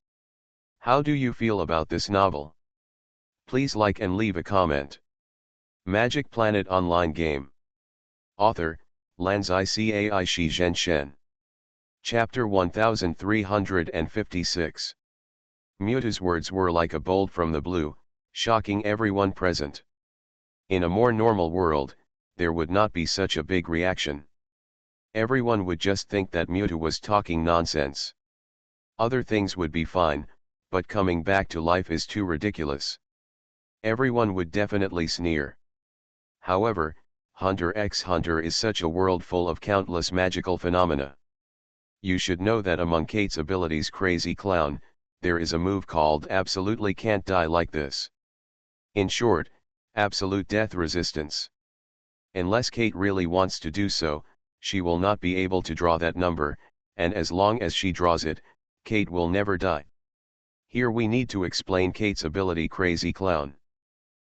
How do you feel about this novel? Please like and leave a comment. Magic Planet Online Game. Author, Lanzai Cai Shi Zhenshen. Chapter 1356. Mewtwo's words were like a bolt from the blue, shocking everyone present. In a more normal world, there would not be such a big reaction. Everyone would just think that Mewtwo was talking nonsense. Other things would be fine, but coming back to life is too ridiculous. Everyone would definitely sneer. However, Hunter x Hunter is such a world full of countless magical phenomena. You should know that among Kate's abilities Crazy Clown, there is a move called Absolutely Can't Die like this. In short, absolute death resistance. Unless Kate really wants to do so, she will not be able to draw that number, and as long as she draws it, Kate will never die. Here we need to explain Kate's ability Crazy Clown.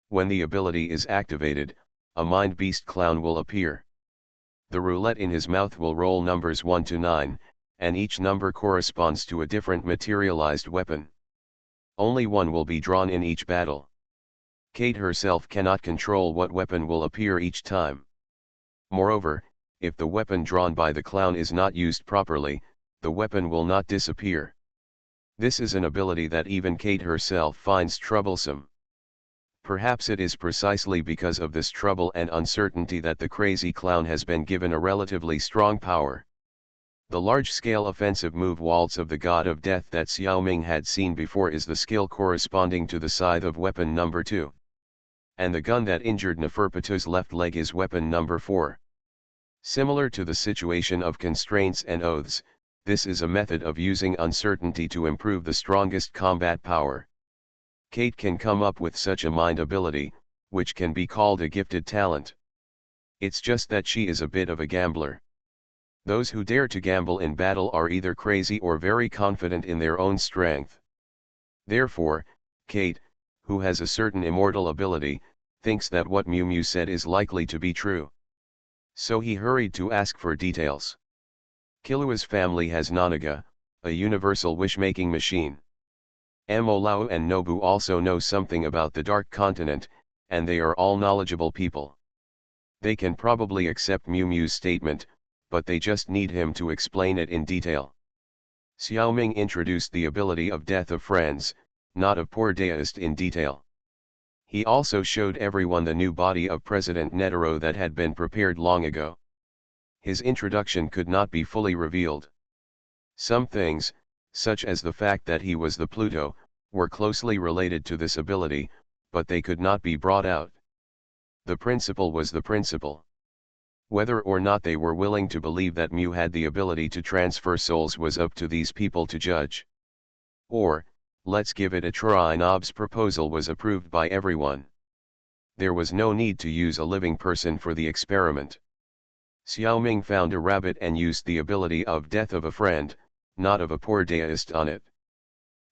When the ability is activated, a Mind Beast Clown will appear. The roulette in his mouth will roll numbers 1 to 9, and each number corresponds to a different materialized weapon. Only one will be drawn in each battle. Kate herself cannot control what weapon will appear each time. Moreover, if the weapon drawn by the clown is not used properly, the weapon will not disappear. This is an ability that even Kate herself finds troublesome. Perhaps it is precisely because of this trouble and uncertainty that the crazy clown has been given a relatively strong power. The large-scale offensive move Waltz of the God of Death that Xiaoming had seen before is the skill corresponding to the scythe of weapon number 2. And the gun that injured Neferpitu's left leg is weapon number 4. Similar to the situation of constraints and oaths, this is a method of using uncertainty to improve the strongest combat power. Kate can come up with such a mind ability, which can be called a gifted talent. It's just that she is a bit of a gambler. Those who dare to gamble in battle are either crazy or very confident in their own strength. Therefore, Kate, who has a certain immortal ability, thinks that what Miu Miu said is likely to be true. So he hurried to ask for details. Killua's family has Nanaga, a universal wish-making machine. MaleProtagonist and Nobu also know something about the Dark Continent, and they are all knowledgeable people. They can probably accept Miu Miu's statement, but they just need him to explain it in detail. Xiaoming introduced the ability of Death of Friends, not of Poor Deist, in detail. He also showed everyone the new body of President Netero that had been prepared long ago. His introduction could not be fully revealed. Some things, such as the fact that he was the Pluto, were closely related to this ability, but they could not be brought out. The principle was the principle. Whether or not they were willing to believe that Miu had the ability to transfer souls was up to these people to judge. Or, let's give it a try. Nob's proposal was approved by everyone. There was no need to use a living person for the experiment. Xiaoming found a rabbit and used the ability of Death of a Friend, not of a Poor Deist, on it.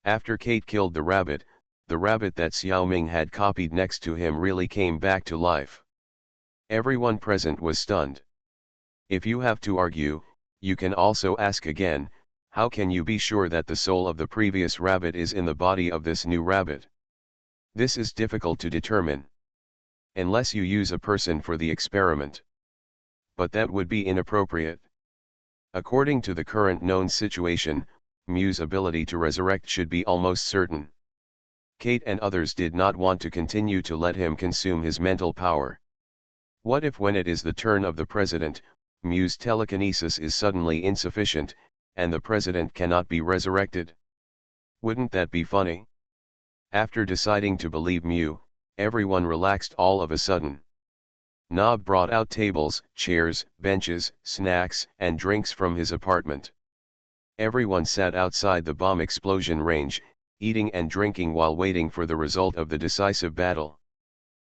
After Kate killed the rabbit that Xiaoming had copied next to him really came back to life. Everyone present was stunned. If you have to argue, you can also ask again, how can you be sure that the soul of the previous rabbit is in the body of this new rabbit? This is difficult to determine. Unless you use a person for the experiment. But that would be inappropriate. According to the current known situation, Miu's ability to resurrect should be almost certain. Kate and others did not want to continue to let him consume his mental power. What if when it is the turn of the president, Miu's telekinesis is suddenly insufficient, and the president cannot be resurrected? Wouldn't that be funny? After deciding to believe Miu, everyone relaxed all of a sudden. Nob brought out tables, chairs, benches, snacks, and drinks from his apartment. Everyone sat outside the bomb explosion range, eating and drinking while waiting for the result of the decisive battle.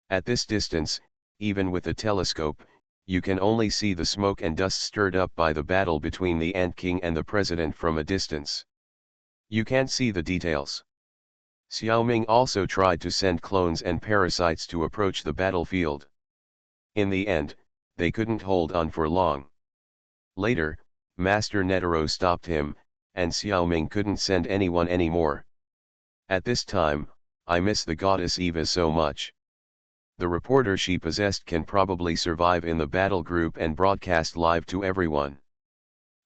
At this distance, even with a telescope, you can only see the smoke and dust stirred up by the battle between the Ant King and the President from a distance. You can't see the details. Xiaoming also tried to send clones and parasites to approach the battlefield. In the end, they couldn't hold on for long. Later, Master Netero stopped him, and Xiaoming couldn't send anyone anymore. At this time, I miss the goddess Eva so much. The reporter she possessed can probably survive in the battle group and broadcast live to everyone.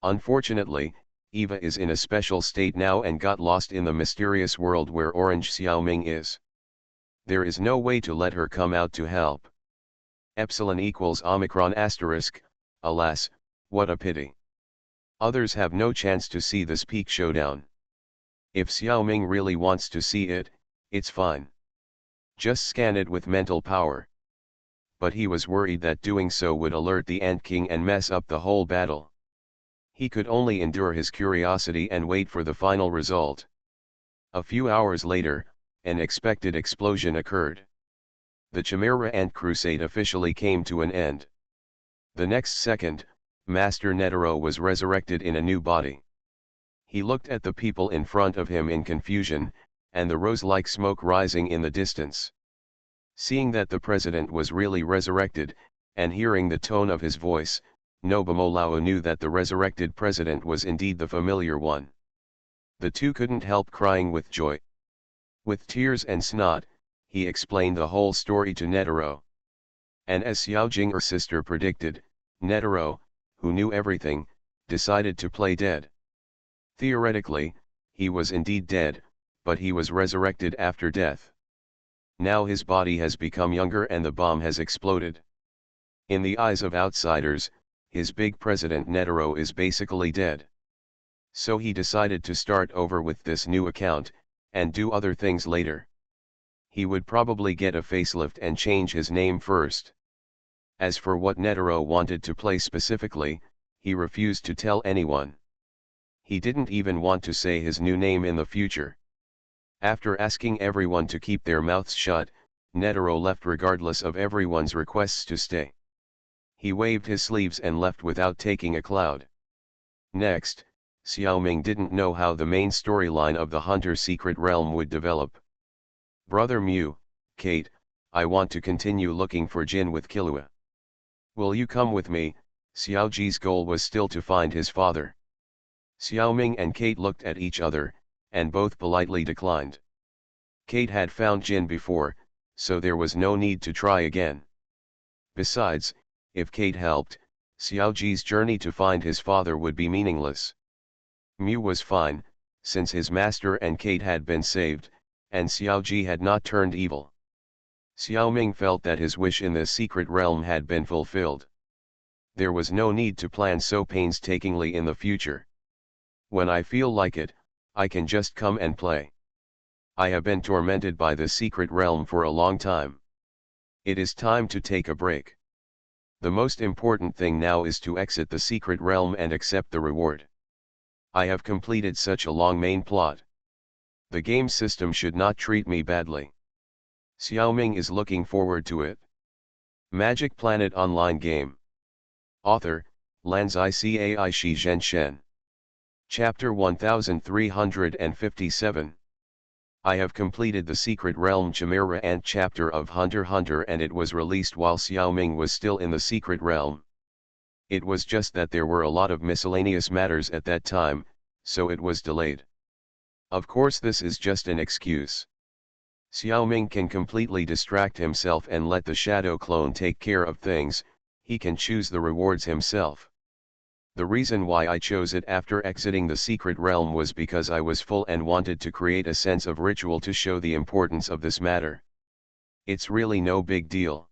Unfortunately, Eva is in a special state now and got lost in the mysterious world where Orange Xiaoming is. There is no way to let her come out to help. Epsilon equals Omicron asterisk, alas, what a pity. Others have no chance to see this peak showdown. If Xiaoming really wants to see it, it's fine. Just scan it with mental power. But he was worried that doing so would alert the Ant King and mess up the whole battle. He could only endure his curiosity and wait for the final result. A few hours later, an expected explosion occurred. The Chimera Ant Crusade officially came to an end. The next second, Master Netero was resurrected in a new body. He looked at the people in front of him in confusion, and the rose-like smoke rising in the distance. Seeing that the president was really resurrected, and hearing the tone of his voice, Nobumolao knew that the resurrected president was indeed the familiar one. The two couldn't help crying with joy. With tears and snot, he explained the whole story to Netero. And as Xiaojing, her sister, predicted, Netero, who knew everything, decided to play dead. Theoretically, he was indeed dead, but he was resurrected after death. Now his body has become younger and the bomb has exploded. In the eyes of outsiders, his big president Netero is basically dead. So he decided to start over with this new account, and do other things later. He would probably get a facelift and change his name first. As for what Netero wanted to play specifically, he refused to tell anyone. He didn't even want to say his new name in the future. After asking everyone to keep their mouths shut, Netero left regardless of everyone's requests to stay. He waved his sleeves and left without taking a cloud. Next, Xiaoming didn't know how the main storyline of the Hunter Secret Realm would develop. Brother Mew, Kate, I want to continue looking for Jin with Killua. Will you come with me? Xiaoji's goal was still to find his father. Xiaoming and Kate looked at each other, and both politely declined. Kate had found Jin before, so there was no need to try again. Besides, if Kate helped, Xiaoji's journey to find his father would be meaningless. Mew was fine, since his master and Kate had been saved, and Xiaoji had not turned evil. Xiaoming felt that his wish in the secret realm had been fulfilled. There was no need to plan so painstakingly in the future. When I feel like it, I can just come and play. I have been tormented by the secret realm for a long time. It is time to take a break. The most important thing now is to exit the secret realm and accept the reward. I have completed such a long main plot. The game system should not treat me badly. Xiaoming is looking forward to it. Magic Planet Online Game. Author, Lanzai Cai Shi Zhenshen. Chapter 1357. I have completed the Secret Realm Chimera Ant chapter of Hunter x Hunter, and it was released while Xiaoming was still in the Secret Realm. It was just that there were a lot of miscellaneous matters at that time, so it was delayed. Of course, this is just an excuse. Xiaoming can completely distract himself and let the shadow clone take care of things. He can choose the rewards himself. The reason why I chose it after exiting the secret realm was because I was full and wanted to create a sense of ritual to show the importance of this matter. It's really no big deal.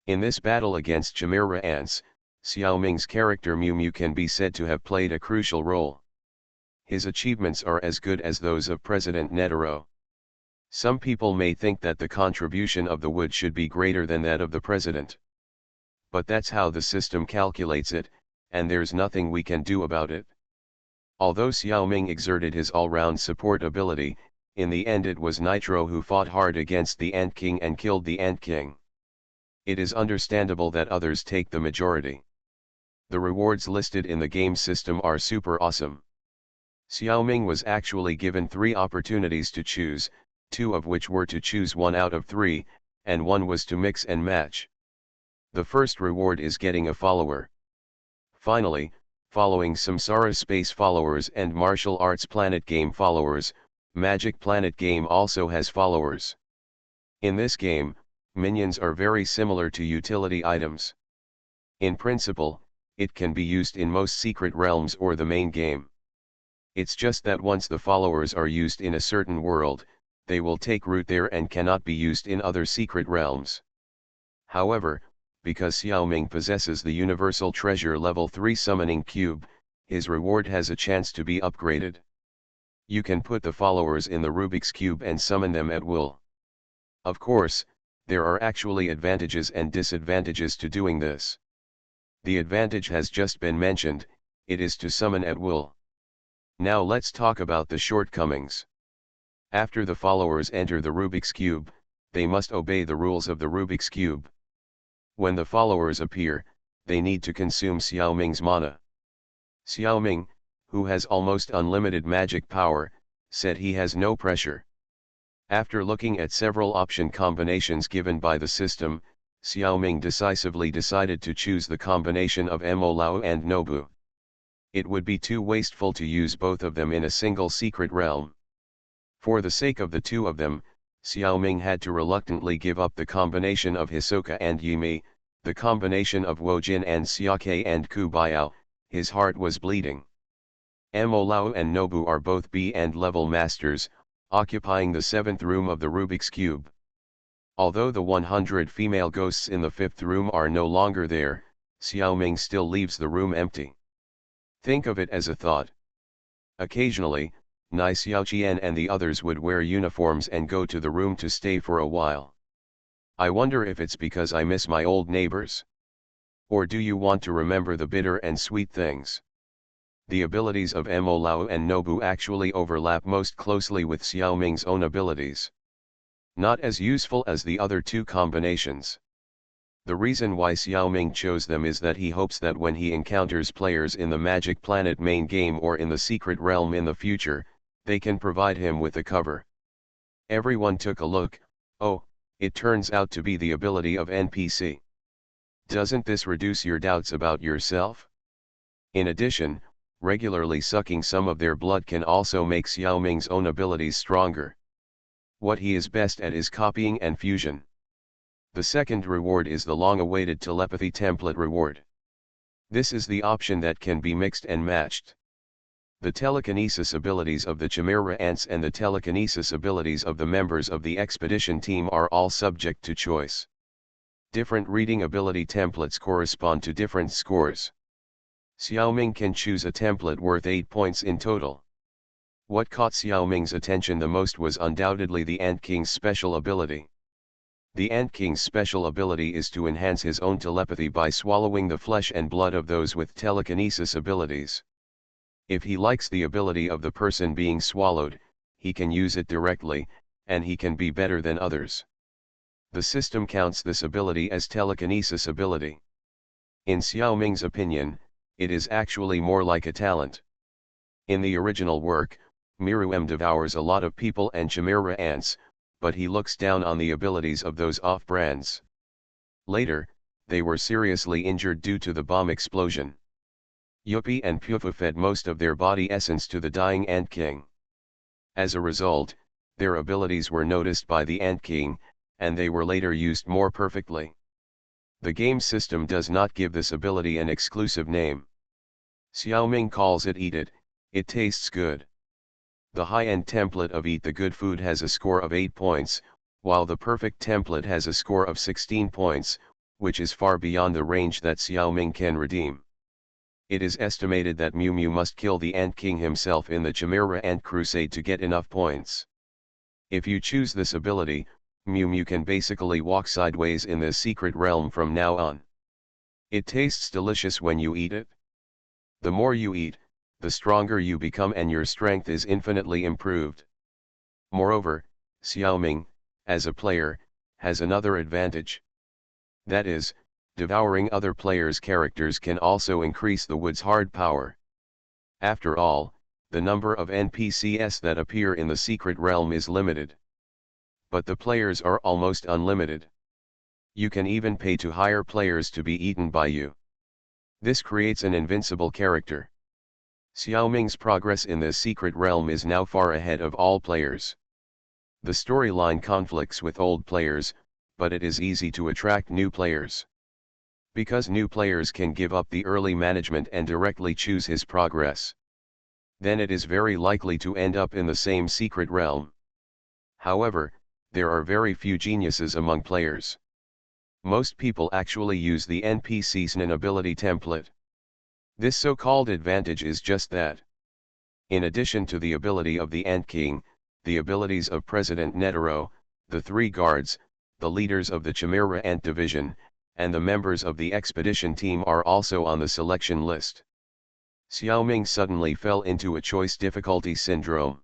In this battle against Chimera Ants, Xiaoming's character Mew Mew can be said to have played a crucial role. His achievements are as good as those of President Netero. Some people may think that the contribution of the wood should be greater than that of the president. But that's how the system calculates it, and there's nothing we can do about it. Although Xiaoming exerted his all-round support ability, in the end it was Nitro who fought hard against the Ant King and killed the Ant King. It is understandable that others take the majority. The rewards listed in the game system are super awesome. Xiaoming was actually given 3 opportunities to choose, 2 of which were to choose 1 out of 3, and 1 was to mix and match. The first reward is getting a follower. Finally, following Samsara Space followers and Martial Arts Planet Game followers, Magic Planet Game also has followers. In this game, minions are very similar to utility items. In principle, it can be used in most secret realms or the main game. It's just that once the followers are used in a certain world, they will take root there and cannot be used in other secret realms. However, because Xiaoming possesses the Universal Treasure Level 3 Summoning Cube, his reward has a chance to be upgraded. You can put the followers in the Rubik's Cube and summon them at will. Of course, there are actually advantages and disadvantages to doing this. The advantage has just been mentioned, it is to summon at will. Now let's talk about the shortcomings. After the followers enter the Rubik's Cube, they must obey the rules of the Rubik's Cube. When the followers appear, they need to consume Xiaoming's mana. Xiaoming, who has almost unlimited magic power, said he has no pressure. After looking at several option combinations given by the system, Xiaoming decisively decided to choose the combination of Mo-Lao and Nobu. It would be too wasteful to use both of them in a single secret realm. For the sake of the 2 of them, Xiaoming had to reluctantly give up the combination of Hisoka and Yumi, the combination of Wojin and Xiake and Kubiao. His heart was bleeding. MaleProtagonist and Nobu are both B and level masters, occupying the 7th room of the Rubik's Cube. Although the 100 female ghosts in the 5th room are no longer there, Xiaoming still leaves the room empty. Think of it as a thought. Occasionally, Nai Xiaoqian and the others would wear uniforms and go to the room to stay for a while. I wonder if it's because I miss my old neighbors. Or do you want to remember the bitter and sweet things? The abilities of MaleProtagonist and Nobu actually overlap most closely with Xiaoming's own abilities. Not as useful as the other two combinations. The reason why Xiaoming chose them is that he hopes that when he encounters players in the Magic Planet main game or in the Secret Realm in the future, they can provide him with a cover. Everyone took a look. Oh, it turns out to be the ability of NPC. Doesn't this reduce your doubts about yourself? In addition, regularly sucking some of their blood can also make Xiaoming's own abilities stronger. What he is best at is copying and fusion. The second reward is the long-awaited telepathy template reward. This is the option that can be mixed and matched. The telekinesis abilities of the Chimera Ants and the telekinesis abilities of the members of the expedition team are all subject to choice. Different reading ability templates correspond to different scores. Xiaoming can choose a template worth 8 points in total. What caught Xiaoming's attention the most was undoubtedly the Ant King's special ability. The Ant King's special ability is to enhance his own telepathy by swallowing the flesh and blood of those with telekinesis abilities. If he likes the ability of the person being swallowed, he can use it directly, and he can be better than others. The system counts this ability as telekinesis ability. In Xiaoming's opinion, it is actually more like a talent. In the original work, Miruem devours a lot of people and Chimera Ants, but he looks down on the abilities of those off-brands. Later, they were seriously injured due to the bomb explosion. Yuppie and Pufu fed most of their body essence to the dying Ant King. As a result, their abilities were noticed by the Ant King, and they were later used more perfectly. The game system does not give this ability an exclusive name. Xiaoming calls it Eat It, it tastes good. The high-end template of Eat the Good Food has a score of 8 points, while the perfect template has a score of 16 points, which is far beyond the range that Xiaoming can redeem. It is estimated that Miu Miu must kill the Ant King himself in the Chimera Ant Crusade to get enough points. If you choose this ability, Miu Miu can basically walk sideways in the secret realm from now on. It tastes delicious when you eat it. The more you eat, the stronger you become and your strength is infinitely improved. Moreover, Xiaoming, as a player, has another advantage. That is, devouring other players' characters can also increase the wood's hard power. After all, the number of NPCs that appear in the secret realm is limited. But the players are almost unlimited. You can even pay to hire players to be eaten by you. This creates an invincible character. Xiaoming's progress in this secret realm is now far ahead of all players. The storyline conflicts with old players, but it is easy to attract new players. Because new players can give up the early management and directly choose his progress. Then it is very likely to end up in the same secret realm. However, there are very few geniuses among players. Most people actually use the NPC's ability template. This so-called advantage is just that. In addition to the ability of the Ant King, the abilities of President Netero, the 3 guards, the leaders of the Chimera Ant Division, and the members of the expedition team are also on the selection list. Xiaoming suddenly fell into a choice difficulty syndrome.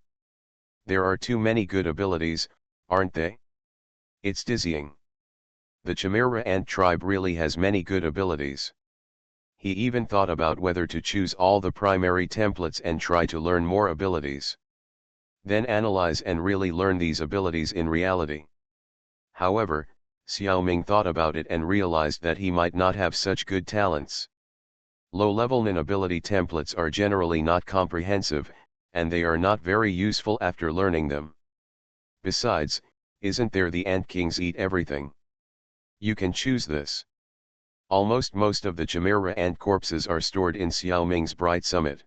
There are too many good abilities, aren't they? It's dizzying. The Chimera Ant tribe really has many good abilities. He even thought about whether to choose all the primary templates and try to learn more abilities. Then analyze and really learn these abilities in reality. However, Xiaoming thought about it and realized that he might not have such good talents. Low-level Nin ability templates are generally not comprehensive, and they are not very useful after learning them. Besides, isn't there the Ant King's Eat Everything? You can choose this. Almost most of the Chimera Ant corpses are stored in Xiaoming's Bright Summit.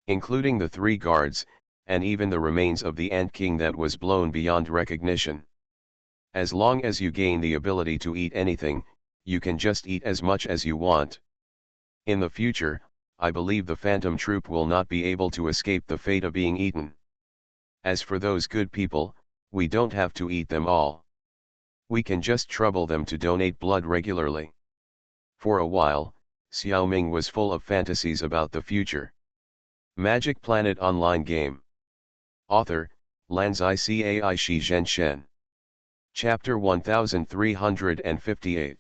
including the 3 guards, and even the remains of the Ant King that was blown beyond recognition. As long as you gain the ability to eat anything, you can just eat as much as you want. In the future, I believe the Phantom Troop will not be able to escape the fate of being eaten. As for those good people, we don't have to eat them all. We can just trouble them to donate blood regularly. For a while, Xiaoming was full of fantasies about the future. Magic Planet Online Game. Author, Lanzai Cai Shi Zhenshen. Chapter 1358.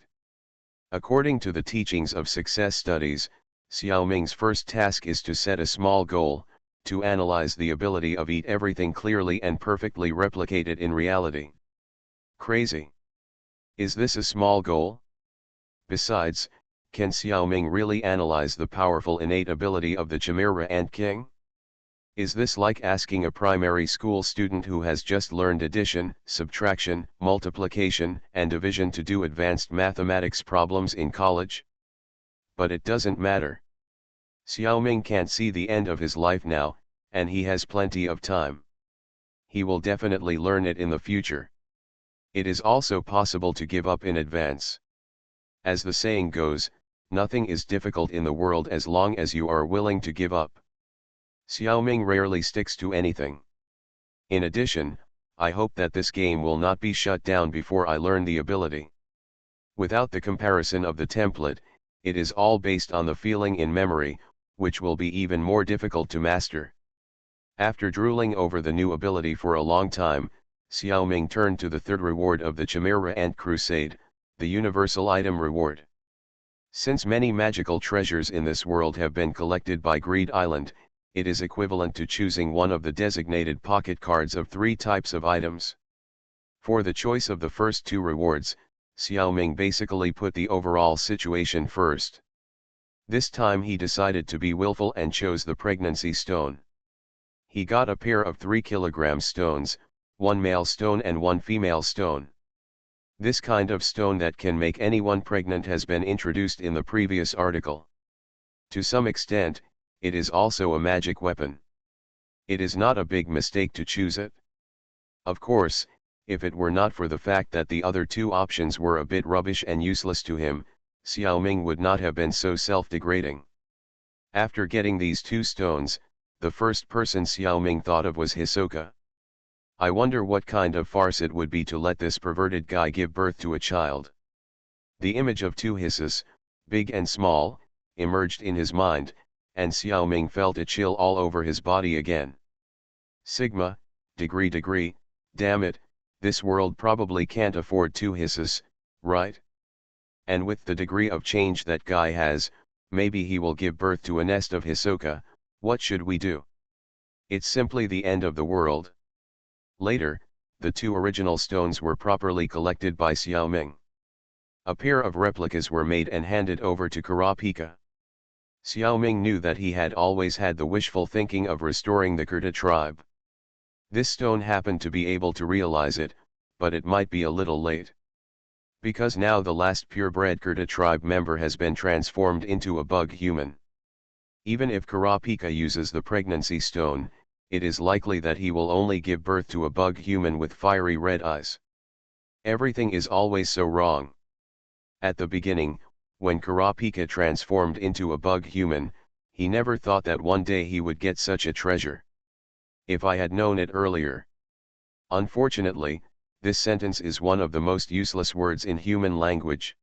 According to the teachings of success studies, Xiaoming's first task is to set a small goal, to analyze the ability of eat everything clearly and perfectly replicate it in reality. Crazy. Is this a small goal? Besides, can Xiaoming really analyze the powerful innate ability of the Chimera Ant King? Is this like asking a primary school student who has just learned addition, subtraction, multiplication, and division to do advanced mathematics problems in college? But it doesn't matter. Xiaoming can't see the end of his life now, and he has plenty of time. He will definitely learn it in the future. It is also possible to give up in advance. As the saying goes, nothing is difficult in the world as long as you are willing to give up. Xiaoming rarely sticks to anything. In addition, I hope that this game will not be shut down before I learn the ability. Without the comparison of the template, it is all based on the feeling in memory, which will be even more difficult to master. After drooling over the new ability for a long time, Xiaoming turned to the third reward of the Chimera Ant Crusade, the Universal Item Reward. Since many magical treasures in this world have been collected by Greed Island, it is equivalent to choosing one of the designated pocket cards of 3 types of items. For the choice of the first 2 rewards, Xiaoming basically put the overall situation first. This time he decided to be willful and chose the pregnancy stone. He got a pair of 3 kilogram stones, 1 male stone and 1 female stone. This kind of stone that can make anyone pregnant has been introduced in the previous article. To some extent, it is also a magic weapon. It is not a big mistake to choose it. Of course, if it were not for the fact that the other 2 options were a bit rubbish and useless to him, Xiaoming would not have been so self-degrading. After getting these 2 stones, the first person Xiaoming thought of was Hisoka. I wonder what kind of farce it would be to let this perverted guy give birth to a child. The image of 2 hisses, big and small, emerged in his mind, and Xiaoming felt a chill all over his body again. Sigma, degree, damn it, this world probably can't afford 2 hisses, right? And with the degree of change that guy has, maybe he will give birth to a nest of Hisoka. What should we do? It's simply the end of the world. Later, the 2 original stones were properly collected by Xiaoming. A pair of replicas were made and handed over to Kurapika. Xiaoming knew that he had always had the wishful thinking of restoring the Kurta tribe. This stone happened to be able to realize it, but it might be a little late. Because now the last purebred Kurta tribe member has been transformed into a bug human. Even if Kurapika uses the pregnancy stone, it is likely that he will only give birth to a bug human with fiery red eyes. Everything is always so wrong. At the beginning, when Kurapika transformed into a bug human, he never thought that one day he would get such a treasure. If I had known it earlier. Unfortunately, this sentence is one of the most useless words in human language.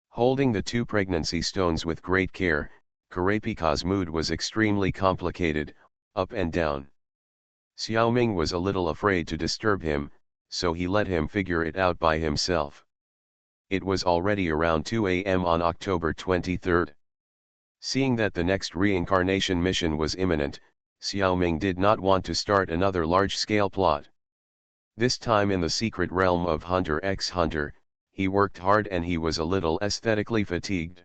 Holding the 2 pregnancy stones with great care, Kurapika's mood was extremely complicated, up and down. Xiaoming was a little afraid to disturb him, so he let him figure it out by himself. It was already around 2 a.m. on October 23. Seeing that the next reincarnation mission was imminent, Xiaoming did not want to start another large-scale plot. This time in the secret realm of Hunter x Hunter, he worked hard and he was a little aesthetically fatigued.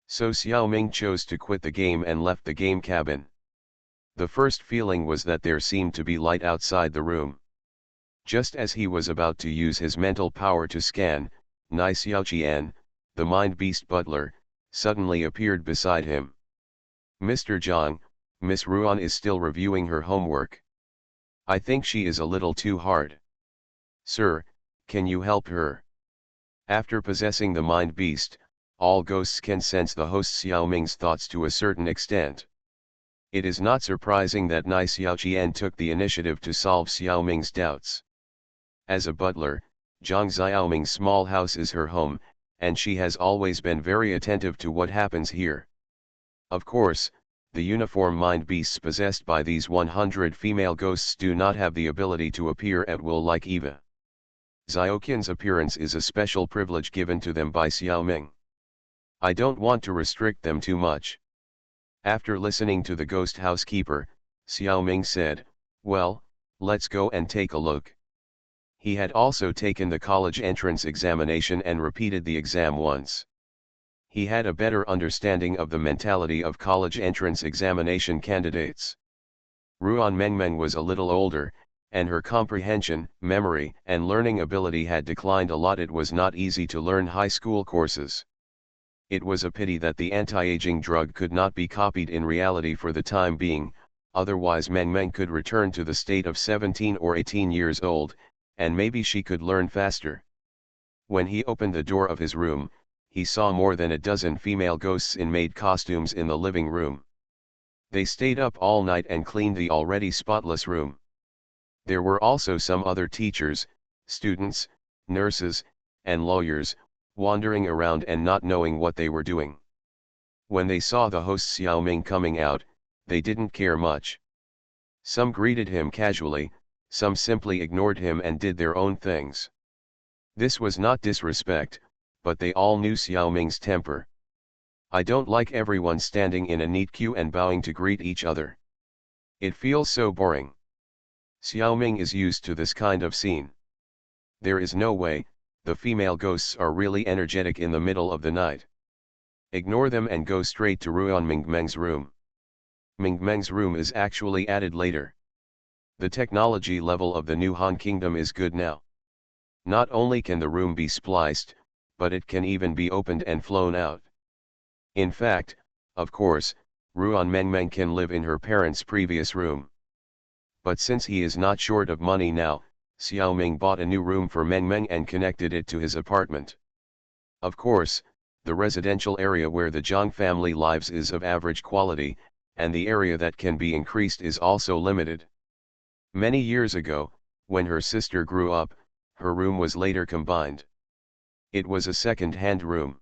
So Xiaoming chose to quit the game and left the game cabin. The first feeling was that there seemed to be light outside the room. Just as he was about to use his mental power to scan, Nai Xiaoqian, the mind beast butler, suddenly appeared beside him. "Mr. Zhang, Miss Ruan is still reviewing her homework. I think she is a little too hard. Sir, can you help her? After possessing the mind beast, all ghosts can sense the host Xiaoming's thoughts to a certain extent. It is not surprising that Nai Xiaoqian took the initiative to solve Xiaoming's doubts. As a butler, Zhang Xiaoming's small house is her home, and she has always been very attentive to what happens here. Of course, the uniform mind beasts possessed by these 100 female ghosts do not have the ability to appear at will like Eva. Xiaoqian's appearance is a special privilege given to them by Xiaoming. I don't want to restrict them too much. After listening to the ghost housekeeper, Xiaoming said, well, let's go and take a look. He had also taken the college entrance examination and repeated the exam once. He had a better understanding of the mentality of college entrance examination candidates. Ruan Mengmeng was a little older, and her comprehension, memory, and learning ability had declined a lot. It was not easy to learn high school courses. It was a pity that the anti-aging drug could not be copied in reality for the time being, otherwise Mengmeng could return to the state of 17 or 18 years old, and maybe she could learn faster. When he opened the door of his room, he saw more than a dozen female ghosts in maid costumes in the living room. They stayed up all night and cleaned the already spotless room. There were also some other teachers, students, nurses, and lawyers, wandering around and not knowing what they were doing. When they saw the host Xiaoming coming out, they didn't care much. Some greeted him casually, some simply ignored him and did their own things. This was not disrespect, but they all knew Xiaoming's temper. I don't like everyone standing in a neat queue and bowing to greet each other. It feels so boring. Xiaoming is used to this kind of scene. There is no way, the female ghosts are really energetic in the middle of the night. Ignore them and go straight to Ruan Mingmeng's room. Mingmeng's room is actually added later. The technology level of the new Han Kingdom is good now. Not only can the room be spliced, but it can even be opened and flown out. In fact, of course, Ruan Mengmeng can live in her parents' previous room. But since he is not short of money now, Xiaoming bought a new room for Mengmeng and connected it to his apartment. Of course, the residential area where the Zhang family lives is of average quality, and the area that can be increased is also limited. Many years ago, when her sister grew up, her room was later combined. It was a second-hand room.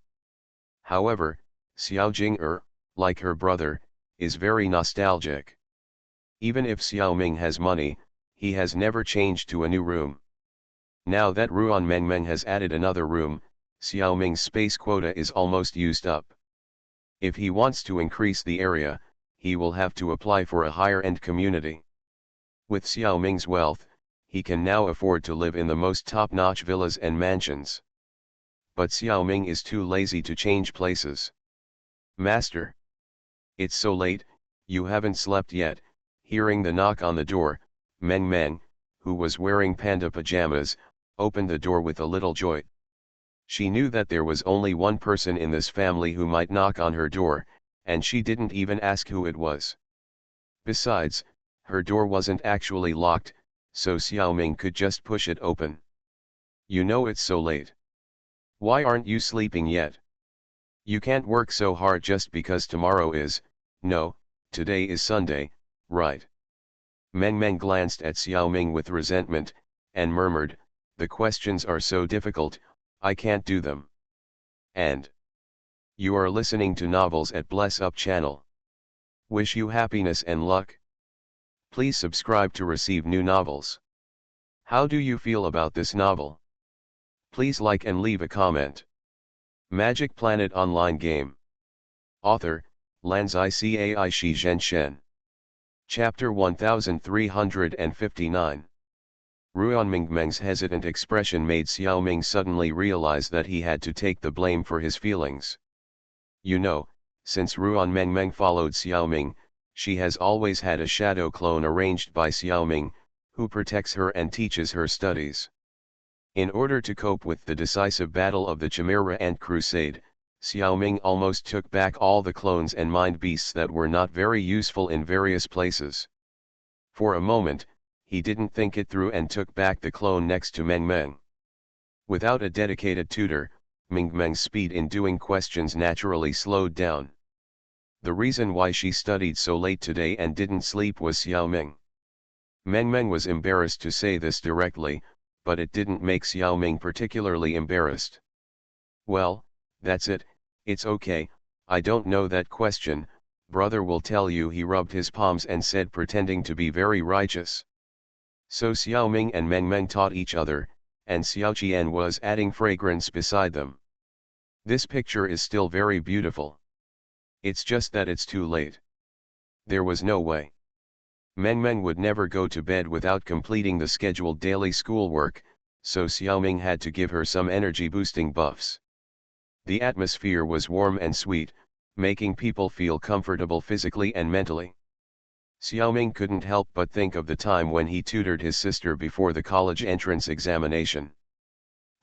However, Xiao Jing'er, like her brother, is very nostalgic. Even if Xiaoming has money, he has never changed to a new room. Now that Ruan Mengmeng has added another room, Xiaoming's space quota is almost used up. If he wants to increase the area, he will have to apply for a higher-end community. With Xiaoming's wealth, he can now afford to live in the most top-notch villas and mansions. But Xiaoming is too lazy to change places. Master! It's so late, you haven't slept yet. Hearing the knock on the door, Mengmeng, who was wearing panda pajamas, opened the door with a little joy. She knew that there was only one person in this family who might knock on her door, and she didn't even ask who it was. Besides, her door wasn't actually locked, so Xiaoming could just push it open. You know it's so late. Why aren't you sleeping yet? You can't work so hard just because tomorrow is, no, today is Sunday, right? Mengmeng glanced at Xiaoming with resentment, and murmured, the questions are so difficult, I can't do them. And you are listening to novels at Bless Up channel. Wish you happiness and luck. Please subscribe to receive new novels. How do you feel about this novel? Please like and leave a comment. Magic Planet Online Game. Author, Lanzai Cai Shi Zhen Shen. Chapter 1359. Ruan Mingmeng's hesitant expression made Xiaoming suddenly realize that he had to take the blame for his feelings. You know, since Ruan Mengmeng followed Xiaoming, she has always had a shadow clone arranged by Xiaoming, who protects her and teaches her studies. In order to cope with the decisive battle of the Chimera Ant Crusade, Xiaoming almost took back all the clones and mind beasts that were not very useful in various places. For a moment, he didn't think it through and took back the clone next to Meng Meng. Without a dedicated tutor, Meng Meng's speed in doing questions naturally slowed down. The reason why she studied so late today and didn't sleep was Xiaoming. Meng Meng was embarrassed to say this directly, but it didn't make Xiaoming particularly embarrassed. Well, that's it, it's okay, I don't know that question, brother will tell you, he rubbed his palms and said, pretending to be very righteous. So Xiaoming and Meng Meng taught each other, and Xiaoqian was adding fragrance beside them. This picture is still very beautiful. It's just that it's too late. There was no way. Meng Meng would never go to bed without completing the scheduled daily schoolwork, so Xiaoming had to give her some energy-boosting buffs. The atmosphere was warm and sweet, making people feel comfortable physically and mentally. Xiaoming couldn't help but think of the time when he tutored his sister before the college entrance examination.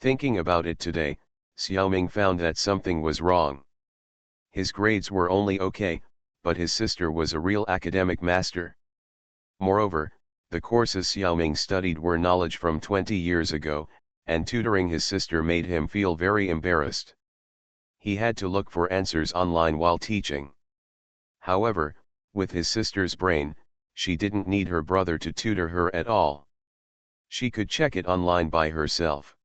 Thinking about it today, Xiaoming found that something was wrong. His grades were only okay, but his sister was a real academic master. Moreover, the courses Xiaoming studied were knowledge from 20 years ago, and tutoring his sister made him feel very embarrassed. He had to look for answers online while teaching. However, with his sister's brain, she didn't need her brother to tutor her at all. She could check it online by herself.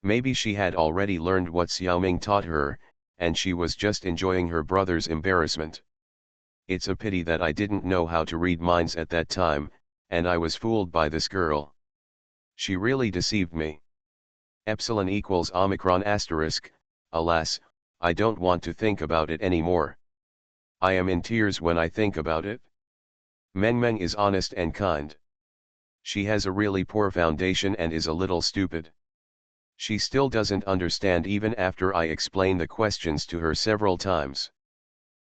Maybe she had already learned what Xiaoming taught her, and she was just enjoying her brother's embarrassment. It's a pity that I didn't know how to read minds at that time, and I was fooled by this girl. She really deceived me. Epsilon equals Omicron asterisk, alas, I don't want to think about it anymore. I am in tears when I think about it. Meng Meng is honest and kind. She has a really poor foundation and is a little stupid. She still doesn't understand even after I explain the questions to her several times.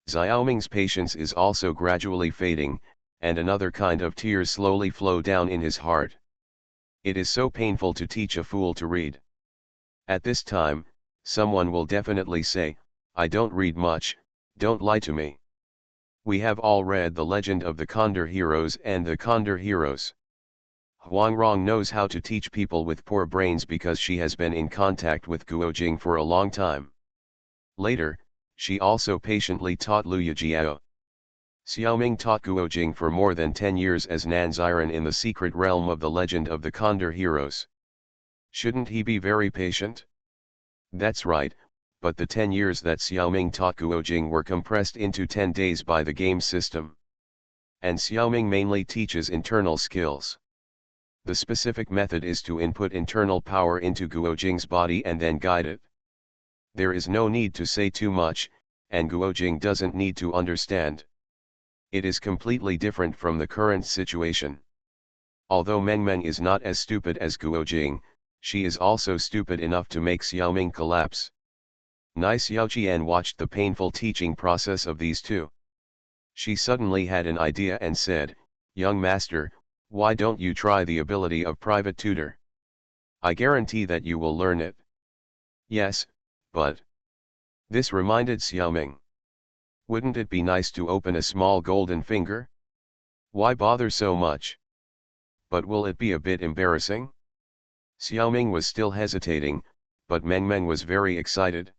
Xiaoming's patience is also gradually fading, and another kind of tears slowly flow down in his heart. It is so painful to teach a fool to read. At this time, someone will definitely say, I don't read much, don't lie to me. We have all read The Legend of the Condor Heroes and The Condor Heroes. Huang Rong knows how to teach people with poor brains because she has been in contact with Guojing for a long time. Later, she also patiently taught Liu Yijiao. Xiaoming taught Guojing for more than 10 years as Nanziran in the secret realm of The Legend of the Condor Heroes. Shouldn't he be very patient? That's right, but the 10 years that Xiaoming taught Guojing were compressed into 10 days by the game system. And Xiaoming mainly teaches internal skills. The specific method is to input internal power into Guojing's body and then guide it. There is no need to say too much, and Guojing doesn't need to understand. It is completely different from the current situation. Although Meng Meng is not as stupid as Guojing, she is also stupid enough to make Xiaoming collapse. Nai Xiaoqian watched the painful teaching process of these two. She suddenly had an idea and said, Young master, why don't you try the ability of private tutor? I guarantee that you will learn it. Yes, but... This reminded Xiaoming. Wouldn't it be nice to open a small golden finger? Why bother so much? But will it be a bit embarrassing? Xiaoming was still hesitating, but Meng Meng was very excited.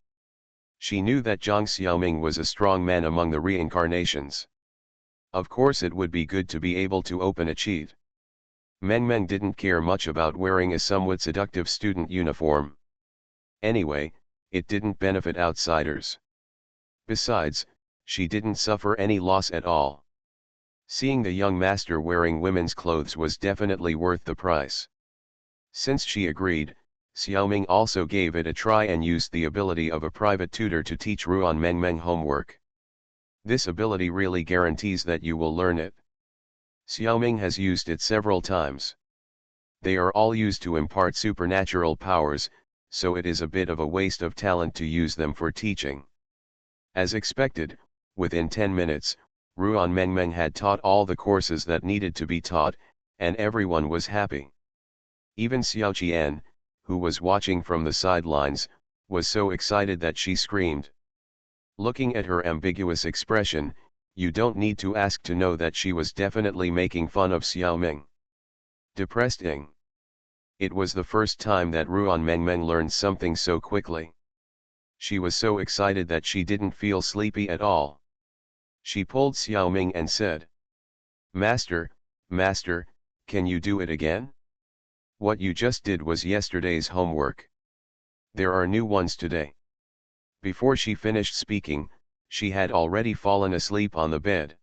She knew that Zhang Xiaoming was a strong man among the reincarnations. Of course it would be good to be able to open a cheat. Meng Meng didn't care much about wearing a somewhat seductive student uniform. Anyway, it didn't benefit outsiders. Besides, she didn't suffer any loss at all. Seeing the young master wearing women's clothes was definitely worth the price. Since she agreed, Xiaoming also gave it a try and used the ability of a private tutor to teach Ruan Meng Meng homework. This ability really guarantees that you will learn it. Xiaoming has used it several times. They are all used to impart supernatural powers, so it is a bit of a waste of talent to use them for teaching. As expected, within 10 minutes, Ruan Meng Meng had taught all the courses that needed to be taught, and everyone was happy. Even Xiaoqian, who was watching from the sidelines, was so excited that she screamed. Looking at her ambiguous expression, you don't need to ask to know that she was definitely making fun of Xiaoming. Depressed-ing. It was the first time that Ruan Mengmeng learned something so quickly. She was so excited that she didn't feel sleepy at all. She pulled Xiaoming and said, "Master, Master, can you do it again? What you just did was yesterday's homework. There are new ones today." Before she finished speaking, she had already fallen asleep on the bed.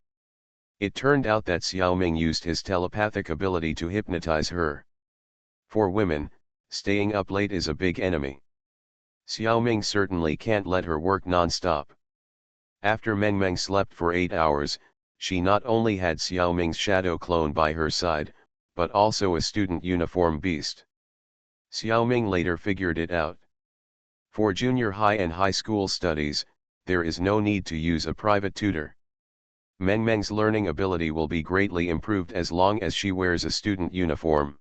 It turned out that Xiaoming used his telepathic ability to hypnotize her. For women, staying up late is a big enemy. Xiaoming certainly can't let her work non-stop. After Mengmeng slept for 8 hours, she not only had Xiaoming's shadow clone by her side, but also a student uniform beast. Xiaoming later figured it out. For junior high and high school studies, there is no need to use a private tutor. Mengmeng's learning ability will be greatly improved as long as she wears a student uniform.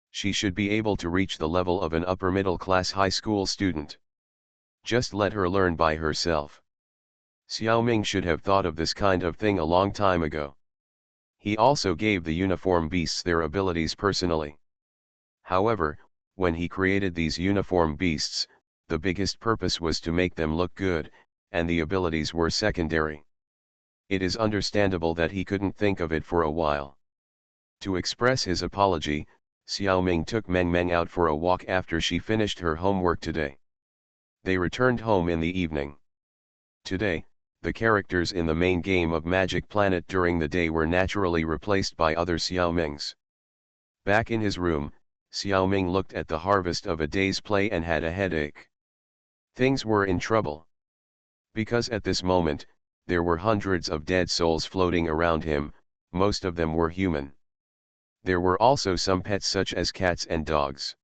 She should be able to reach the level of an upper middle class high school student. Just let her learn by herself. Xiaoming should have thought of this kind of thing a long time ago. He also gave the uniform beasts their abilities personally. However, when he created these uniform beasts, the biggest purpose was to make them look good, and the abilities were secondary. It is understandable that he couldn't think of it for a while. To express his apology, Xiaoming took Mengmeng out for a walk after she finished her homework today. They returned home in the evening. Today, the characters in the main game of Magic Planet during the day were naturally replaced by other Xiaomings. Back in his room, Xiaoming looked at the harvest of a day's play and had a headache. Things were in trouble. Because at this moment, there were hundreds of dead souls floating around him, most of them were human. There were also some pets such as cats and dogs.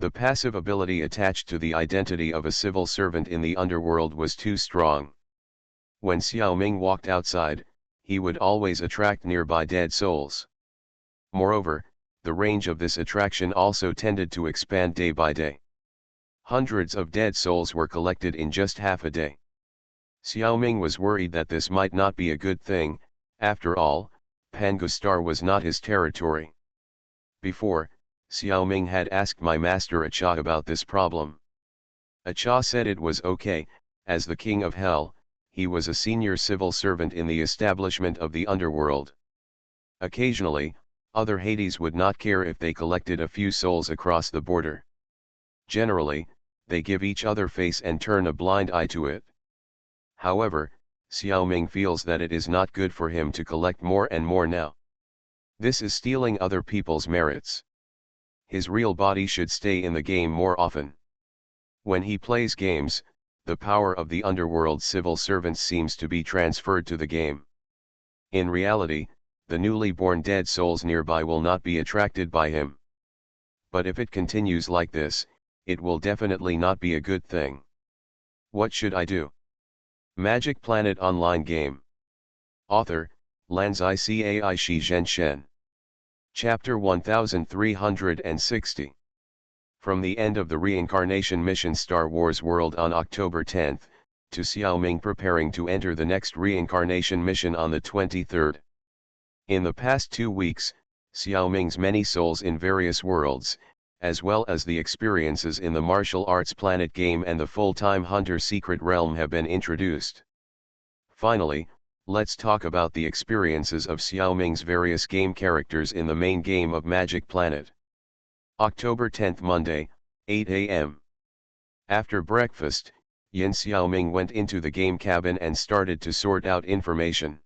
The passive ability attached to the identity of a civil servant in the underworld was too strong. When Xiaoming walked outside, he would always attract nearby dead souls. Moreover, the range of this attraction also tended to expand day by day. Hundreds of dead souls were collected in just half a day. Xiaoming was worried that this might not be a good thing. After all, Pangustar was not his territory. Before, Xiaoming had asked my master Acha about this problem. Acha said it was okay, as the king of hell, he was a senior civil servant in the establishment of the underworld. Occasionally, other Hades would not care if they collected a few souls across the border. Generally, they give each other face and turn a blind eye to it. However, Xiaoming feels that it is not good for him to collect more and more now. This is stealing other people's merits. His real body should stay in the game more often. When he plays games, the power of the underworld civil servants seems to be transferred to the game. In reality, the newly born dead souls nearby will not be attracted by him. But if it continues like this, it will definitely not be a good thing. What should I do? Magic Planet Online Game. Author, Lanzai Cai Shi Zhenshen. Chapter 1360. From the end of the reincarnation mission Star Wars World on October 10, to Xiaoming preparing to enter the next reincarnation mission on the 23rd. In the past 2 weeks, Xiaoming's many souls in various worlds, as well as the experiences in the martial arts planet game and the full-time hunter secret realm have been introduced. Finally, let's talk about the experiences of Xiaoming's various game characters in the main game of Magic Planet. October 10 Monday, 8 a.m. After breakfast, Yin Xiaoming went into the game cabin and started to sort out information.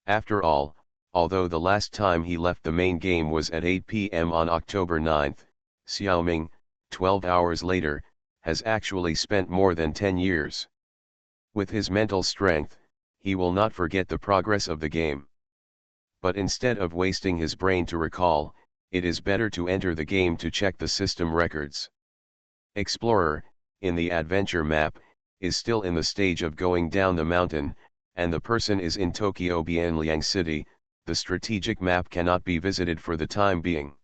After all, although the last time he left the main game was at 8 p.m. on October 9, Xiaoming, 12 hours later, has actually spent more than 10 years. With his mental strength, he will not forget the progress of the game. But instead of wasting his brain to recall, it is better to enter the game to check the system records. Explorer, in the adventure map, is still in the stage of going down the mountain, and the person is in Tokyo Bianliang City. The strategic map cannot be visited for the time being.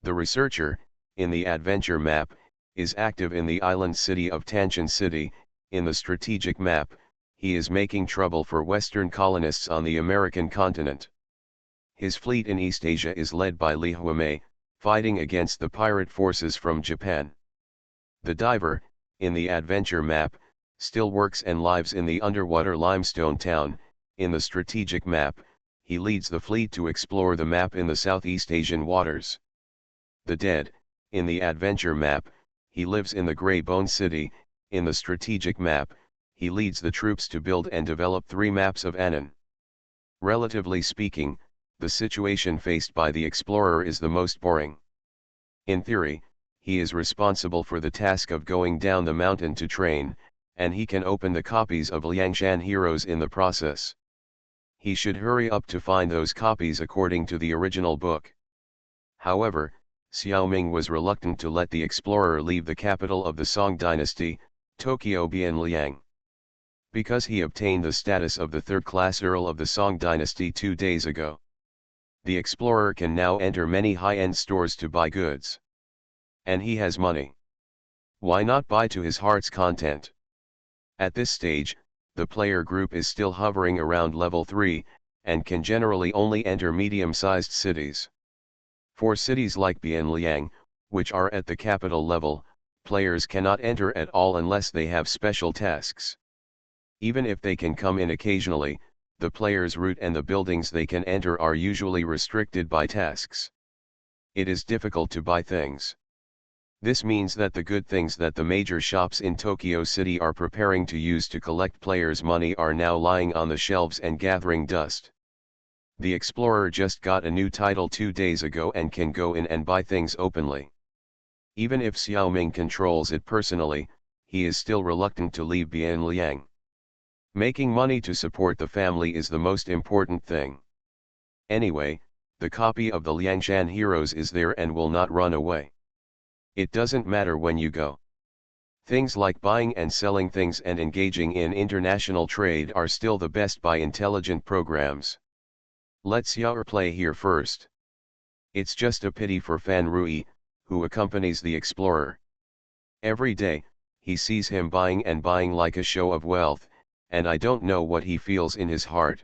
The researcher, in the adventure map, is active in the island city of Tanshan City, in the strategic map, he is making trouble for Western colonists on the American continent. His fleet in East Asia is led by Li Huamei, fighting against the pirate forces from Japan. The diver, in the adventure map, still works and lives in the underwater limestone town. In the strategic map, he leads the fleet to explore the map in the Southeast Asian waters. The dead, in the adventure map, he lives in the Grey Bone City. In the strategic map, he leads the troops to build and develop 3 maps of Annan. Relatively speaking, the situation faced by the explorer is the most boring. In theory, he is responsible for the task of going down the mountain to train, and he can open the copies of Liangshan Heroes in the process. He should hurry up to find those copies according to the original book. However, Xiaoming was reluctant to let the explorer leave the capital of the Song dynasty, Tokyo Bianliang. Because he obtained the status of the third-class Earl of the Song dynasty 2 days ago. The explorer can now enter many high-end stores to buy goods. And he has money. Why not buy to his heart's content? At this stage, the player group is still hovering around level 3, and can generally only enter medium-sized cities. For cities like Bianliang, which are at the capital level, players cannot enter at all unless they have special tasks. Even if they can come in occasionally, the player's route and the buildings they can enter are usually restricted by tasks. It is difficult to buy things. This means that the good things that the major shops in Tokyo City are preparing to use to collect players' money are now lying on the shelves and gathering dust. The explorer just got a new title 2 days ago and can go in and buy things openly. Even if Xiaoming controls it personally, he is still reluctant to leave Bianliang. Making money to support the family is the most important thing. Anyway, the copy of the Liangshan Heroes is there and will not run away. It doesn't matter when you go. Things like buying and selling things and engaging in international trade are still the best by intelligent programs. Let Xiao play here first. It's just a pity for Fan Rui, who accompanies the explorer. Every day, he sees him buying and buying like a show of wealth, and I don't know what he feels in his heart.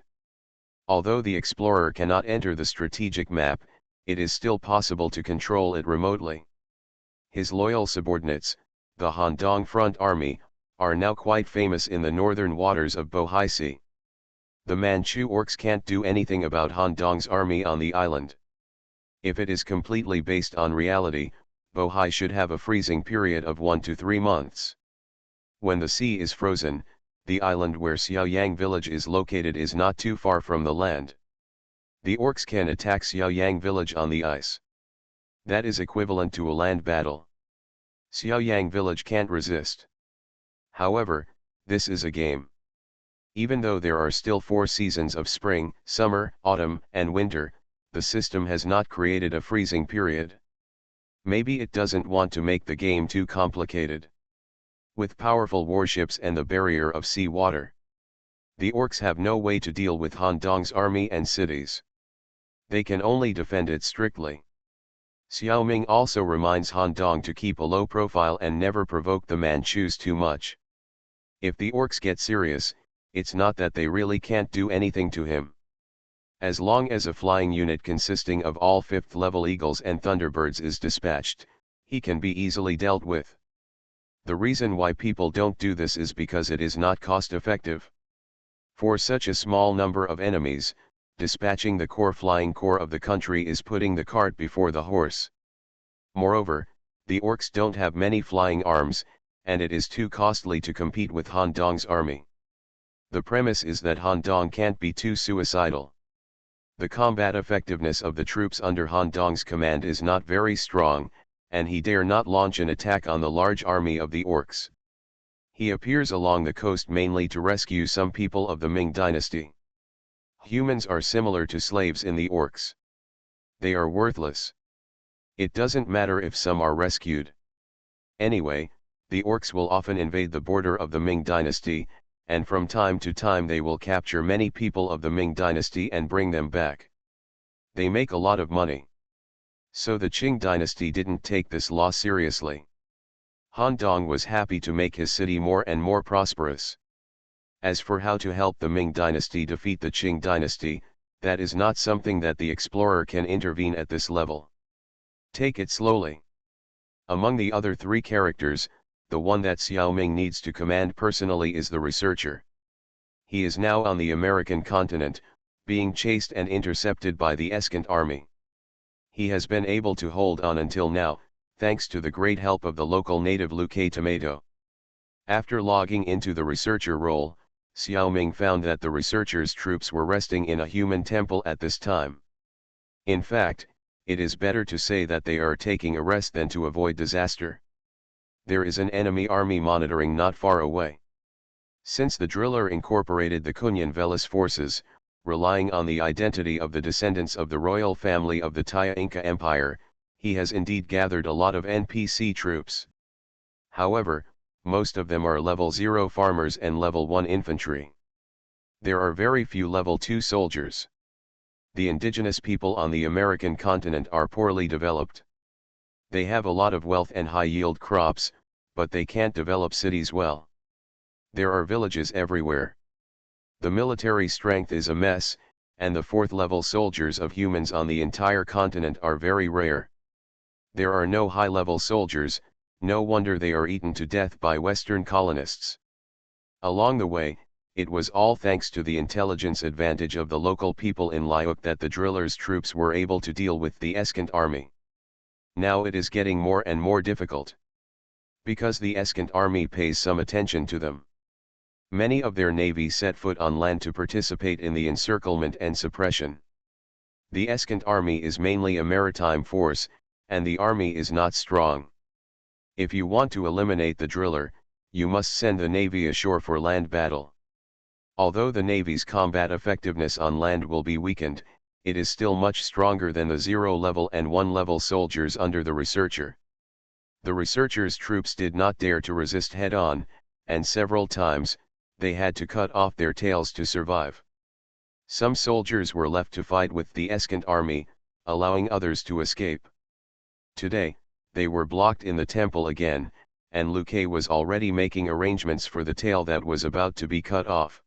Although the explorer cannot enter the strategic map, it is still possible to control it remotely. His loyal subordinates, the Handong Front Army, are now quite famous in the northern waters of Bohai Sea. The Manchu orcs can't do anything about Handong's army on the island. If it is completely based on reality, Bohai should have a freezing period of 1 to 3 months. When the sea is frozen, the island where Xiaoyang village is located is not too far from the land. The orcs can attack Xiaoyang village on the ice. That is equivalent to a land battle. Xiaoyang village can't resist. However, this is a game. Even though there are still 4 seasons of spring, summer, autumn, and winter, the system has not created a freezing period. Maybe it doesn't want to make the game too complicated. With powerful warships and the barrier of sea water, the orcs have no way to deal with Handong's army and cities. They can only defend it strictly. Xiaoming also reminds Handong to keep a low profile and never provoke the Manchus too much. If the orcs get serious, it's not that they really can't do anything to him. As long as a flying unit consisting of all 5th level Eagles and Thunderbirds is dispatched, he can be easily dealt with. The reason why people don't do this is because it is not cost effective. For such a small number of enemies, dispatching the core flying corps of the country is putting the cart before the horse. Moreover, the orcs don't have many flying arms, and it is too costly to compete with Handong's army. The premise is that Handong can't be too suicidal. The combat effectiveness of the troops under Handong's command is not very strong, and he dare not launch an attack on the large army of the orcs. He appears along the coast mainly to rescue some people of the Ming dynasty. Humans are similar to slaves in the orcs. They are worthless. It doesn't matter if some are rescued. Anyway, the orcs will often invade the border of the Ming dynasty, and from time to time they will capture many people of the Ming dynasty and bring them back. They make a lot of money. So the Qing dynasty didn't take this law seriously. Han Dong was happy to make his city more and more prosperous. As for how to help the Ming dynasty defeat the Qing dynasty, that is not something that the explorer can intervene at this level. Take it slowly. Among the other three characters, the one that Xiao Ming needs to command personally is the researcher. He is now on the American continent, being chased and intercepted by the Escant army. He has been able to hold on until now, thanks to the great help of the local native Luque Tomato. After logging into the researcher role, Xiao Ming found that the researcher's troops were resting in a human temple at this time. In fact, it is better to say that they are taking a rest than to avoid disaster. There is an enemy army monitoring not far away. Since the driller incorporated the Cunyan Velis forces, relying on the identity of the descendants of the royal family of the Taya Inca Empire, he has indeed gathered a lot of NPC troops. However, most of them are level 0 farmers and level 1 infantry. There are very few level 2 soldiers. The indigenous people on the American continent are poorly developed. They have a lot of wealth and high-yield crops, but they can't develop cities well. There are villages everywhere. The military strength is a mess, and the 4th level soldiers of humans on the entire continent are very rare. There are no high-level soldiers, no wonder they are eaten to death by Western colonists. Along the way, it was all thanks to the intelligence advantage of the local people in Liuk that the driller's troops were able to deal with the Escant army. Now it is getting more and more difficult. Because the Escant army pays some attention to them. Many of their navy set foot on land to participate in the encirclement and suppression. The Escant army is mainly a maritime force, and the army is not strong. If you want to eliminate the driller, you must send the navy ashore for land battle. Although the navy's combat effectiveness on land will be weakened, it is still much stronger than the 0 level and 1 level soldiers under the researcher. The researcher's troops did not dare to resist head-on, and several times, they had to cut off their tails to survive. Some soldiers were left to fight with the Escant army, allowing others to escape. Today, they were blocked in the temple again, and Luque was already making arrangements for the tail that was about to be cut off.